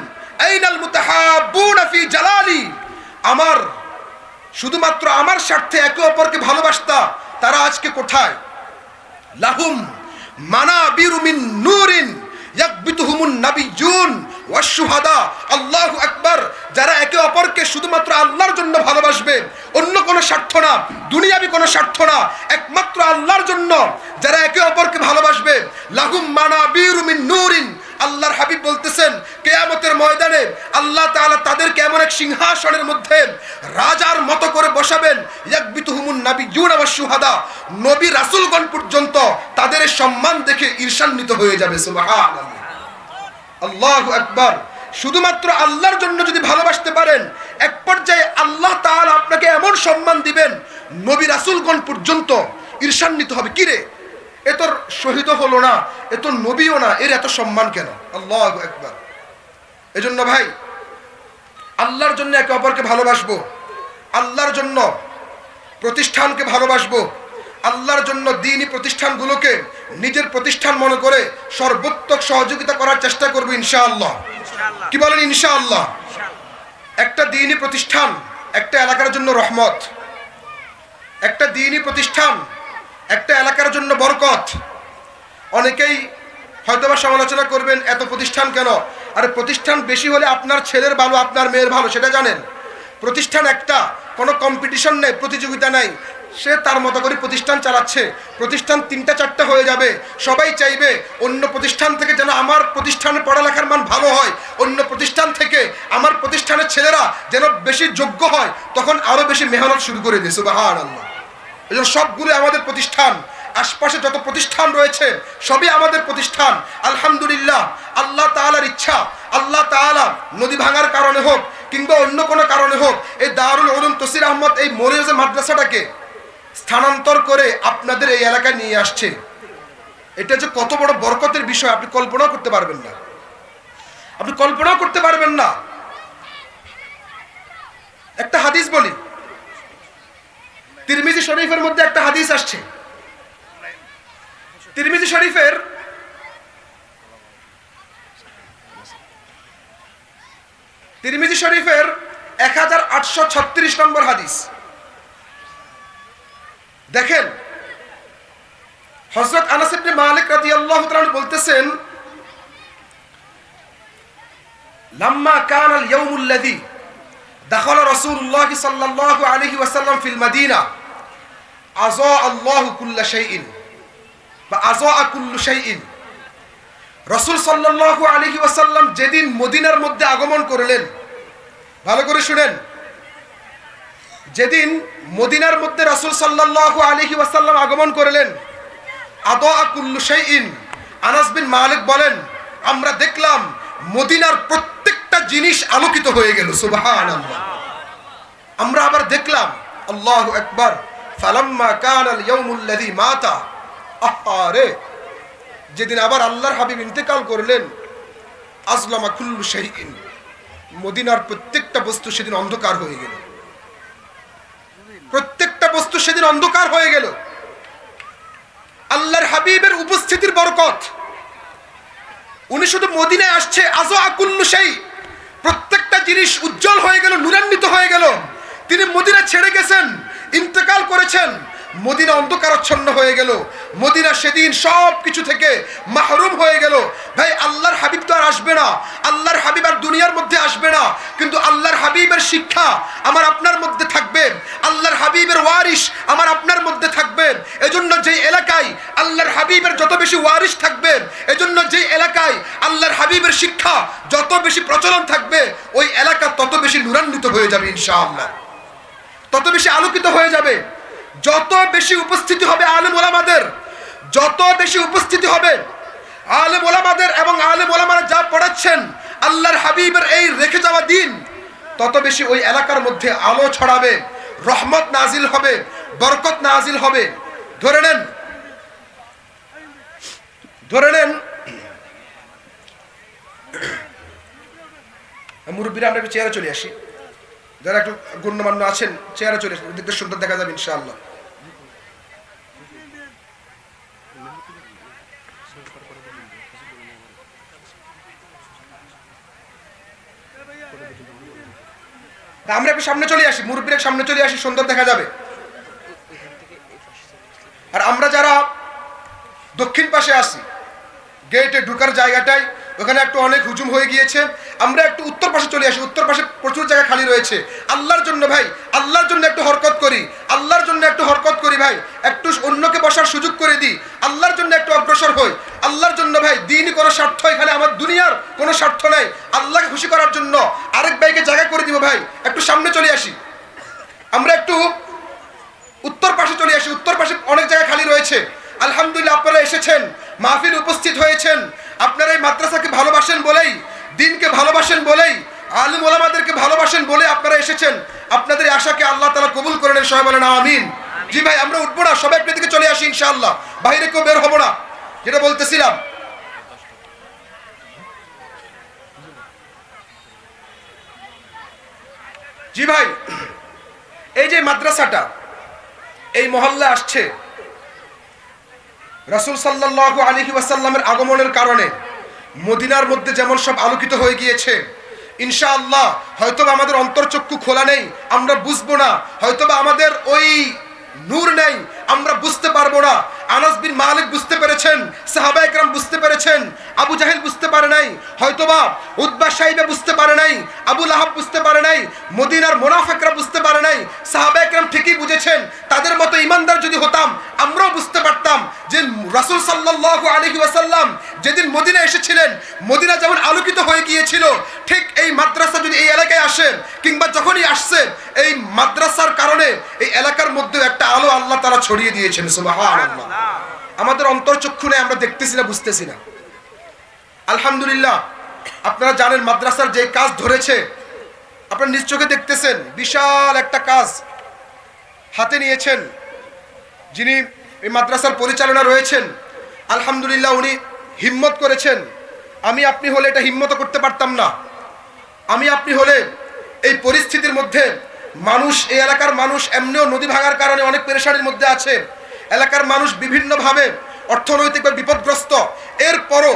আইনাল মুতাহাব্বুনা ফি জালালি, আমার শুধুমাত্র আমার স্বার্থে একে অপরকে ভালোবাসতা, তারা আজকে কোথায়? লাহুম মানাবিরু মিন নূরিন ইয়াকবিতুহুমুন নাবিয়্যুন ওয়াশ শুহাদা। আল্লাহু আকবার। যারা একে অপরকে শুধুমাত্র আল্লাহর জন্য ভালোবাসবে, অন্য কোনো স্বার্থ না, দুনিয়াবি কোনো স্বার্থ না, একমাত্র আল্লাহর জন্য যারা একে অপরকে ভালোবাসবে, লাহুম মানাবিরু মিন নূরিন। আল্লাহর হাবিব বলতেছেন, কিয়ামতের ময়দানে আল্লাহ তাআলা তাদেরকে এমন এক সিংহাসনের মধ্যে রাজার মতো করে বসাবেন, ইয়াকবিতুহুমুন নাবিয়্যুন ওয়াশ শুহাদা, নবী রাসূলগণ পর্যন্ত তাদের সম্মান দেখে ঈর্ষান্বিত হয়ে যাবে। সুবহানাল্লাহ, আল্লাহু আকবার। শুধুমাত্র আল্লাহর জন্য যদি ভালোবাসতে পারেন, এক পর্যায়ে আল্লাহ তাআলা আপনাকে এমন সম্মান দিবেন, নবী রাসূলগণ পর্যন্ত ঈর্ষান্বিত হবে। কি রে, এ তোর শহীদ হলো না, এ তোর নবীও না, এর এত সম্মান কেন? আল্লাহু আকবার। এজন্য ভাই, আল্লাহর জন্য একে অপরকে ভালোবাসবো, আল্লাহর জন্য প্রতিষ্ঠানকে ভালোবাসবো, আল্লাহর জন্য দ্বীনি প্রতিষ্ঠানগুলোকে নিজের প্রতিষ্ঠান মনে করে সর্বোত্তম সহযোগিতা করার চেষ্টা করবো ইনশাআল্লাহ। কি বলেন ইনশাআল্লাহ? একটা দ্বীনি প্রতিষ্ঠান একটা এলাকার জন্য রহমত, একটা দ্বীনি প্রতিষ্ঠান একটা এলাকার জন্য বরকত। অনেকেই হয়তোবা সমালোচনা করবেন, এত প্রতিষ্ঠান কেন? আরে প্রতিষ্ঠান বেশি হলে আপনার ছেলের ভালো, আপনার মেয়ের ভালো, সেটা জানেন। প্রতিষ্ঠান একটা, কোনো কম্পিটিশন নেই, প্রতিযোগিতা নাই, সে তার মতো করে প্রতিষ্ঠান চালাচ্ছে। প্রতিষ্ঠান 3টা 4টা হয়ে যাবে, সবাই চাইবে অন্য প্রতিষ্ঠান থেকে যেন আমার প্রতিষ্ঠানের পড়ালেখার মান ভালো হয়, অন্য প্রতিষ্ঠান থেকে আমার প্রতিষ্ঠানের ছেলেরা যেন বেশি যোগ্য হয়, তখন আরো বেশি মেহনত শুরু করে দিয়েছে। সুবহানাল্লাহ। এই জন্য সবগুলো আমাদের প্রতিষ্ঠান, আশপাশে যত প্রতিষ্ঠান রয়েছে সবই আমাদের প্রতিষ্ঠান। আলহামদুলিল্লাহ, আল্লাহ তাআলার ইচ্ছা, আল্লাহ তাআলা নদী ভাঙার কারণে হোক কিংবা অন্য কোনো কারণে হোক, এই দারুল উলুম তসির আহমদ এই মরিয়জ মাদ্রাসাটাকে স্থানান্তর করে আপনাদের এই এলাকায় নিয়ে আসছে। এটা যে কত বড় বরকতের বিষয় আপনি কল্পনাও করতে পারবেন না, আপনি কল্পনাও করতে পারবেন না। একটা হাদিস বলি, তিরমিজি শরীফের মধ্যে একটা হাদিস আসছে, তিরমিজি শরীফের 1836 নম্বর হাদিস। দেখেন, হযরত আনাস ইবনে মালিক রাদিয়াল্লাহু তাআলা বলতেছেন, লাম্মা কানাল ইয়াউমুল্লাযী দাখালা রাসূলুল্লাহ সাল্লাল্লাহু আলাইহি ওয়াসাল্লাম ফিল মাদিনা আযা আল্লাহু কুল্লা শাইইন বা আযা কুল্লু শাইইন। রাসূল সাল্লাল্লাহু আলাইহি ওয়াসাল্লাম যেদিন মদিনার মধ্যে আগমন করলেন, ভালো করে শুনেন, যেদিন মদিনার মধ্যে রাসূল সাল্লাল্লাহু আলাইহি ওয়াসাল্লাম আগমন করলেন, আযা কুল্লু শাইইন, আনাস বিন মালিক বলেন, আমরা দেখলাম মদিনার প্রত্যেকটা জিনিস আলোকিত হয়ে গেল। সুবহানাল্লাহ। আমরা আবার দেখলাম, আল্লাহু আকবার, ফালাম্মা কানাল ইয়াউমুল্লাযী মাতা, আহারে, যেদিন আবার আল্লাহর হাবিব ইন্তেকাল করলেন, আজলামা কুল্লু শাইইন, মদিনার প্রত্যেকটা বস্তু সেদিন অন্ধকার হয়ে গেল, প্রত্যেকটা বস্তু সেদিন অন্ধকার হয়ে গেল। আল্লাহর হাবিবের উপস্থিতির বরকত, উনি শুধু মদিনায় আসছে, আযা কুল্লু শাই, প্রত্যেকটা জিনিস উজ্জ্বল হয়ে গেল, নূরান্বিত হয়ে গেল। তিনি মদিনা ছেড়ে গেছেন, ইন্তেকাল করেছেন, মদিনা অন্ধকারাচ্ছন্ন হয়ে গেল। মদিনা সেদিন সব কিছু থেকে মাহরুম হয়ে গেল। ভাই, আল্লাহর হাবিব তো আর আসবে না, আল্লাহর হাবিব আর দুনিয়ার মধ্যে আসবে না, কিন্তু আল্লাহর হাবিবের শিক্ষা আমার আপনার মধ্যে থাকবে, আল্লাহর হাবিবের ওয়ারিস আমার আপনার মধ্যে থাকবে। এজন্য যেই এলাকায় আল্লাহর হাবিবের যত বেশি ওয়ারিস থাকবে, এজন্য যেই এলাকায় আল্লাহর হাবিবের শিক্ষা যত বেশি প্রচলন থাকবে, ওই এলাকা তত বেশি নূরান্বিত হয়ে যাবে ইনশাআল্লাহ, তত বেশি আলোকিত হয়ে যাবে। যত বেশি উপস্থিতি হবে আলেম ওলামাদের, যত বেশি উপস্থিতি হবে আলেম ওলামাদের, এবং আলেম ওলামারা যা পড়াচ্ছেন আল্লাহর হাবিবের এই রেখে যাওয়া দিন, তত বেশি ওই এলাকার মধ্যে আলো ছড়াবে, রহমত নাজিল হবে, বরকত নাজিল হবে। ধরে নেন মুরব্বীরা, আমরা একটু চেয়ারে চলে আসি, যারা একটু গণ্যমান্য আছেন চেয়ারে চলে আসেন, দেখতে সুন্দর দেখা যাবে ইনশাআল্লাহ। আমরা একটু সামনে চলে আসি, মুরব্বীরা সামনে চলে আসি, সুন্দর দেখা যাবে। আর আমরা যারা দক্ষিণ পাশে আছি, গেটে ঢুকার জায়গাটায় ওখানে একটু অনেক হুজুম হয়ে গিয়েছে, আমরা একটু উত্তর পাশে চলে আসি, উত্তর পাশে প্রচুর জায়গা খালি রয়েছে। আল্লাহর জন্য ভাই, আল্লাহর জন্য একটু হরকত করি, আল্লাহর জন্য একটু হরকত করি ভাই, একটু অন্যকে বসার সুযোগ করে দিই, আল্লাহর জন্য একটু অগ্রসর হই, আল্লাহর জন্য ভাই। দিনই কোনো স্বার্থ, এখানে আমার দুনিয়ার কোনো স্বার্থ নাই, আল্লাহকে খুশি করার জন্য আরেক ভাইকে জায়গা করে দিব ভাই। একটু সামনে চলে আসি, আমরা একটু উত্তর পাশে চলে আসি, উত্তর পাশে অনেক জায়গা খালি রয়েছে। আলহামদুলিল্লাহ, আপনারা এসেছেন, মাহফিল উপস্থিত হয়েছেন, আপনারা এই মাদ্রাসাকে ভালোবাসেন বলেই, দিনকে ভালোবাসেন বলেই, আলিম ওলামাদেরকে ভালোবাসেন বলে আপনারা এসেছেন। আপনাদের আশাকে আল্লাহ তাআলা কবুল করে নেন, সবাই বলেন আমিন। জি ভাই, আমরা উঠবো না, সবাই একটু দিকে চলে আসি ইনশাআল্লাহ, বাইরে কেউ বের হবো না। যেটা বলতেছিলাম, জি ভাই, এই যে মাদ্রাসাটা এই মহল্লা আসছে, রাসূল সাল্লাল্লাহু আলাইহি ওয়াসাল্লামের আগমনের কারণে মদিনার মধ্যে যেমন সব আলোকিত হয়ে গিয়েছে, ইনশাআল্লাহ হয়তোবা আমাদের অন্তরচক্ষু খোলা নেই, আমরা বুঝবো না, হয়তোবা আমাদের ওই নূর নেই, আমরা বুঝতে পারবো না। আনাস বিন মালিক বুঝতে পেরেছেন, সাহাবায়ে কেরাম বুঝতে পেরেছেন, আবু জাহেল বুঝতে পারে নাই, হয়তোবা উতবা সাইবা বুঝতে পারে নাই, আবু লাহাব বুঝতে পারে নাই, মদিনার মুনাফিকরা বুঝতে পারে নাই। সাহাবায়ে কেরাম ঠিকই বুঝেছেন, তাদের মতো ইমানদার যদি হতাম আমরাও বুঝতে পারতাম যে রাসূল সাল্লাল্লাহু আলাইহি ওয়াসাল্লাম যেদিন মদিনা এসেছিলেন, মদিনা যেমন আলোকিত হয়ে গিয়েছিল, ঠিক এই মাদ্রাসা যদি এই এলাকায় আসে, কিংবা যখনই আসছে, এই মাদ্রাসার কারণে এই এলাকার মধ্যে একটা আলো আল্লাহ তাআলা ছড়িয়ে দিয়েছেন। সুবহানাল্লাহ। আমাদের অন্তরচক্ষু নেই, আমরা দেখতেছি না, বুঝতেছি না। আলহামদুলিল্লাহ, আপনারা জানেন মাদ্রাসার যে কাজ ধরেছে, আপনারা নিজ চোখে দেখতেছেন, বিশাল একটা কাজ হাতে নিয়েছেন যিনি এই মাদ্রাসার পরিচালনা রয়েছেন। আলহামদুলিল্লাহ, উনি হিম্মত করেছেন। আমি আপনি হলে এটা হিম্মত করতে পারতাম না। আমি আপনি হলে এই পরিস্থিতির মধ্যে, মানুষ, এই এলাকার মানুষ এমনিও নদী ভাঙার কারণে অনেক পেরেশানির মধ্যে আছে, এলাকার মানুষ বিভিন্নভাবে অর্থনৈতিকভাবে বিপদগ্রস্ত, এরপরও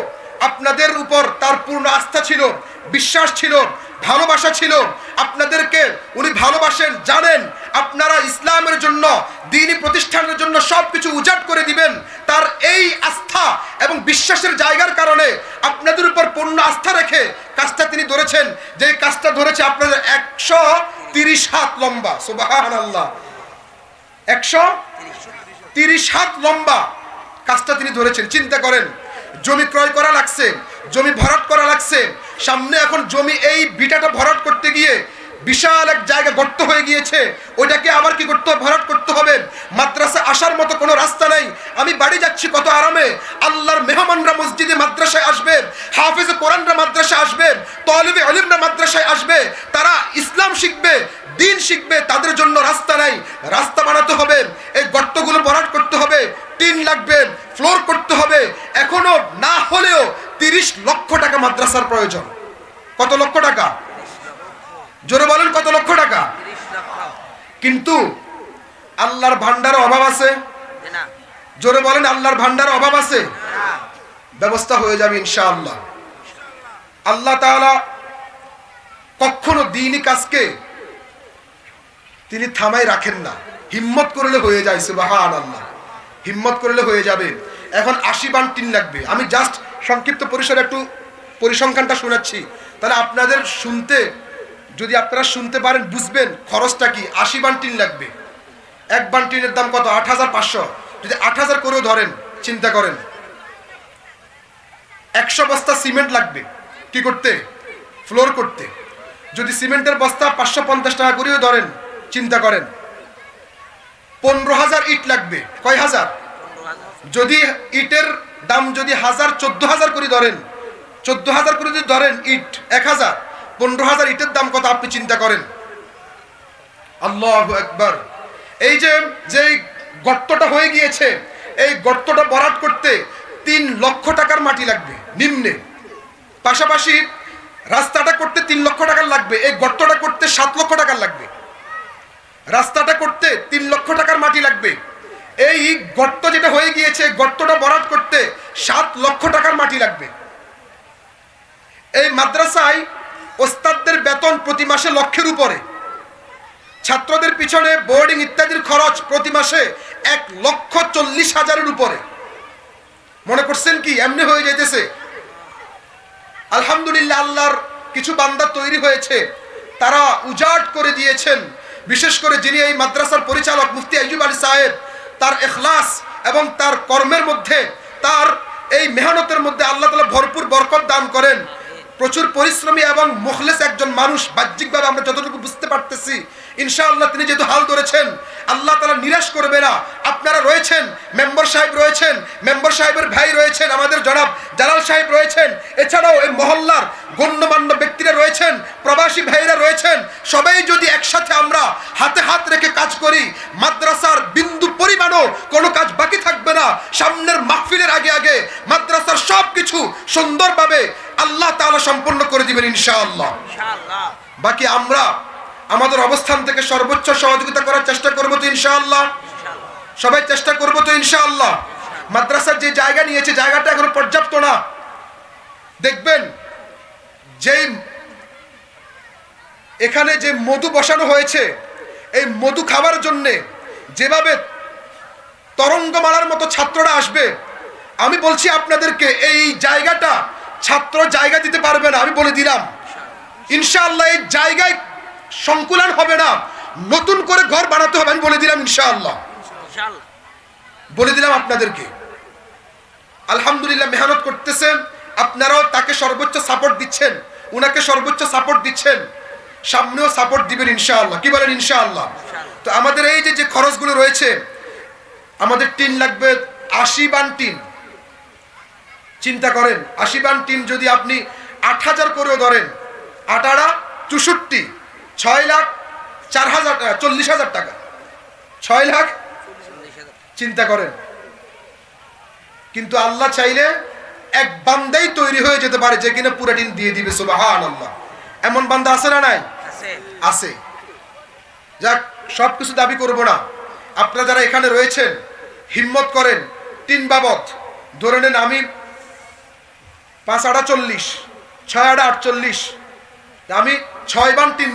আপনাদের উপর তার পূর্ণ আস্থা ছিল, বিশ্বাস ছিল, ভালোবাসা ছিল। আপনাদেরকে উনি ভালোবাসেন, জানেন আপনারা ইসলামের জন্য, দ্বীনি প্রতিষ্ঠানের জন্য সবকিছু উজাড় করে দিবেন। তার এই আস্থা এবং বিশ্বাসের জায়গার কারণে আপনাদের উপর পূর্ণ আস্থা রেখে কাজটা তিনি ধরেছেন, যে কাজটা ধরেছে আপনাদের 130 হাত লম্বা। সুবহানাল্লাহ, 130 হাত লম্বা কাজটা তিনি ধরেছেন। চিন্তা করেন, জমি ক্রয় করা লাগছে, জমি ভরাট করা লাগছে, সামনে এখন জমি এই বিটাটা ভরাট করতে গিয়ে বিশাল এক জায়গা গর্ত হয়ে গিয়েছে, ওইটাকে আবার কি করতে হবে, ভরাট করতে হবে। মাদ্রাসা আসার মতো কোনো রাস্তা নাই। আমি বাড়ি যাচ্ছি কত আরামে, আল্লাহর মেহমানরা মসজিদে মাদ্রাসায় আসবে, হাফেজে কোরআনরা মাদ্রাসায় আসবে, তালিবে ইলমরা মাদ্রাসায় আসবে, তারা ইসলাম শিখবে, দিন শিখবে, তাদের জন্য রাস্তা নাই। রাস্তা বানাতে হবে, এই গর্তগুলো ভরাট করতে হবে, টিন লাগবে, ফ্লোর করতে হবে। এখনো না হলেও 30 লক্ষ টাকা মাদ্রাসার প্রয়োজন। কত লক্ষ টাকা? জোরে বলেন, কত লক্ষ টাকা? কিন্তু আল্লাহর ভান্ডারে অভাব আছে? জোরে বলেন, আল্লাহর ভান্ডারে অভাব আছে? ব্যবস্থা হয়ে যাবে ইনশাআল্লাহ। আল্লাহ তাআলা কখনো দ্বীনি কাজকে তিনি থামাই রাখেন না। হিম্মত করলে হয়ে যায়, সুবহানাল্লাহ, হিম্মত করলে হয়ে যাবে। এখন 80 বান টিন লাগবে। আমি জাস্ট সংক্ষিপ্ত পরিসরে একটু পরিসংখ্যানটা শোনাচ্ছি, তাহলে আপনাদের শুনতে, যদি আপনারা শুনতে পারেন বুঝবেন খরচটা কি। 80 বান টিন লাগবে। এক বান টিনের দাম কত? 8500। যদি 8000 করেও ধরেন, চিন্তা করেন, 100 বস্তা সিমেন্ট লাগবে কি করতে? ফ্লোর করতে। যদি সিমেন্টের বস্তা 550 টাকা করেও ধরেন, চিন্তা করেন, 15000 ইট লাগবে। কয় হাজার? যদি ইটের দাম যদি 1000 14000 করে ধরেন, 14000 করে যদি ধরেন ইট 1000, 15000 ইটের দাম কত আপনি চিন্তা করেন। আল্লাহু আকবার। এই যে গর্তটা হয়ে গিয়েছে, এই গর্তটা ভরাট করতে 3 লক্ষ টাকার মাটি লাগবে নিম্নে। পাশাপাশি রাস্তাটা করতে 3 লক্ষ টাকার লাগবে। এই গর্তটা করতে 7 লক্ষ টাকার লাগবে। রাস্তাটা করতে 3 লক্ষ টাকার মাটি লাগবে। এই গর্ত যেটা হয়ে গিয়েছে, গর্তটা ভরাট করতে 7 লক্ষ টাকার মাটি লাগবে। এই মাদ্রাসায় ওস্তাদদের বেতন প্রতি মাসে লক্ষের উপরে। ছাত্রদের পিছনে বোর্ডিং ইত্যাদির খরচ প্রতি মাসে 1,40,000-এর উপরে। মনে করছেন কি এমনি হয়ে যাইতেছে? আলহামদুলিল্লাহ, আল্লাহর কিছু বান্দা তৈরি হয়েছে, তারা উজাড় করে দিয়েছেন। বিশেষ করে যিনি এই মাদ্রাসার পরিচালক মুফতি আইয়ুব আলী সাহেব, তার ইখলাস এবং তার কর্মের মধ্যে, তার এই মেহনতের মধ্যে আল্লাহ তাআলা ভরপুর বরকত দান করেন। প্রচুর পরিশ্রমী এবং মুখলেস একজন মানুষ, বাহ্যিকভাবে আমরা যতটুকু বুঝতে পারতেছি। ইনশাআল্লাহ তিনি যেহেতু হাল ধরেছেন, আল্লাহ তাআলা নিরাশ করবে না। আপনারা রয়েছেন, মেম্বার সাহেব রয়েছেন, মেম্বার সাহেবের ভাই রয়েছেন, আমাদের জনাব জালাল সাহেব রয়েছেন, এছাড়াও এই মহল্লার গণ্যমান্য ব্যক্তিরা রয়েছেন, প্রবাসী ভাইরা রয়েছেন। সবাই যদি একসাথে আমরা হাতে হাত রেখে কাজ করি, মাদ্রাসার বিন্দু পরিমাণও কোনো কাজ বাকি থাকবে না। সামনের মাহফিলের আগে আগে মাদ্রাসার সব কিছু সুন্দরভাবে আল্লাহ তাআলা সম্পন্ন করে দিবেন ইনশাআল্লাহ। বাকি আমরা আমাদের অবস্থান থেকে সর্বোচ্চ সহযোগিতা করার চেষ্টা করব তো ইনশাআল্লাহ। সবাই চেষ্টা করব তো ইনশাআল্লাহ। মাদ্রাসার যে জায়গা নিয়েছে, জায়গাটা এখনো পর্যাপ্ত না। দেখবেন যেই এখানে যে মধু বসানো হয়েছে, এই মধু খাবার জন্য যেভাবে তরঙ্গমালার মতো ছাত্ররা আসবে, আমি বলছি আপনাদেরকে এই জায়গাটা ছাত্র জায়গা দিতে পারবে না, আমি বলে দিলাম। ইনশাআল্লাহ এই জায়গায় সংকুলান হবে না, নতুন করে ঘর বানাতে হবে, আমি বলে দিলাম ইনশাআল্লাহ, বলে দিলাম আপনাদেরকে। আলহামদুলিল্লাহ, মেহনত করতেছেন, আপনারাও তাকে সর্বোচ্চ সাপোর্ট দিচ্ছেন, উনাকে সর্বোচ্চ সাপোর্ট দিচ্ছেন, সামনেও সাপোর্ট দিবেন ইনশাআল্লাহ। কি বলেন ইনশাআল্লাহ? তো আমাদের এই যে খরচগুলো রয়েছে, আমাদের টিন লাগবে 80 বান টিন। চিন্তা করেন, 80 বান টিন যদি আপনি 8000 করেও ধরেন, 8 64, 6,40,000 টাকা, 6 লাখ। চিন্তা করেন, কিন্তু আল্লাহ চাইলে এক বান্দাই তৈরি হয়ে যেতে পারে যে কিনা পুরো টিন দিয়ে দিবে। সুবহানাল্লাহ। এমন বান্দা আছে না নাই? আছে। যাক, সবকিছু দাবি করব না। আপনারা যারা এখানে রয়েছেন হিম্মত করেন। টিন বাবদ ধরে নেন আমি 5 8 40, 6 8 48, আমি 6 বান টিন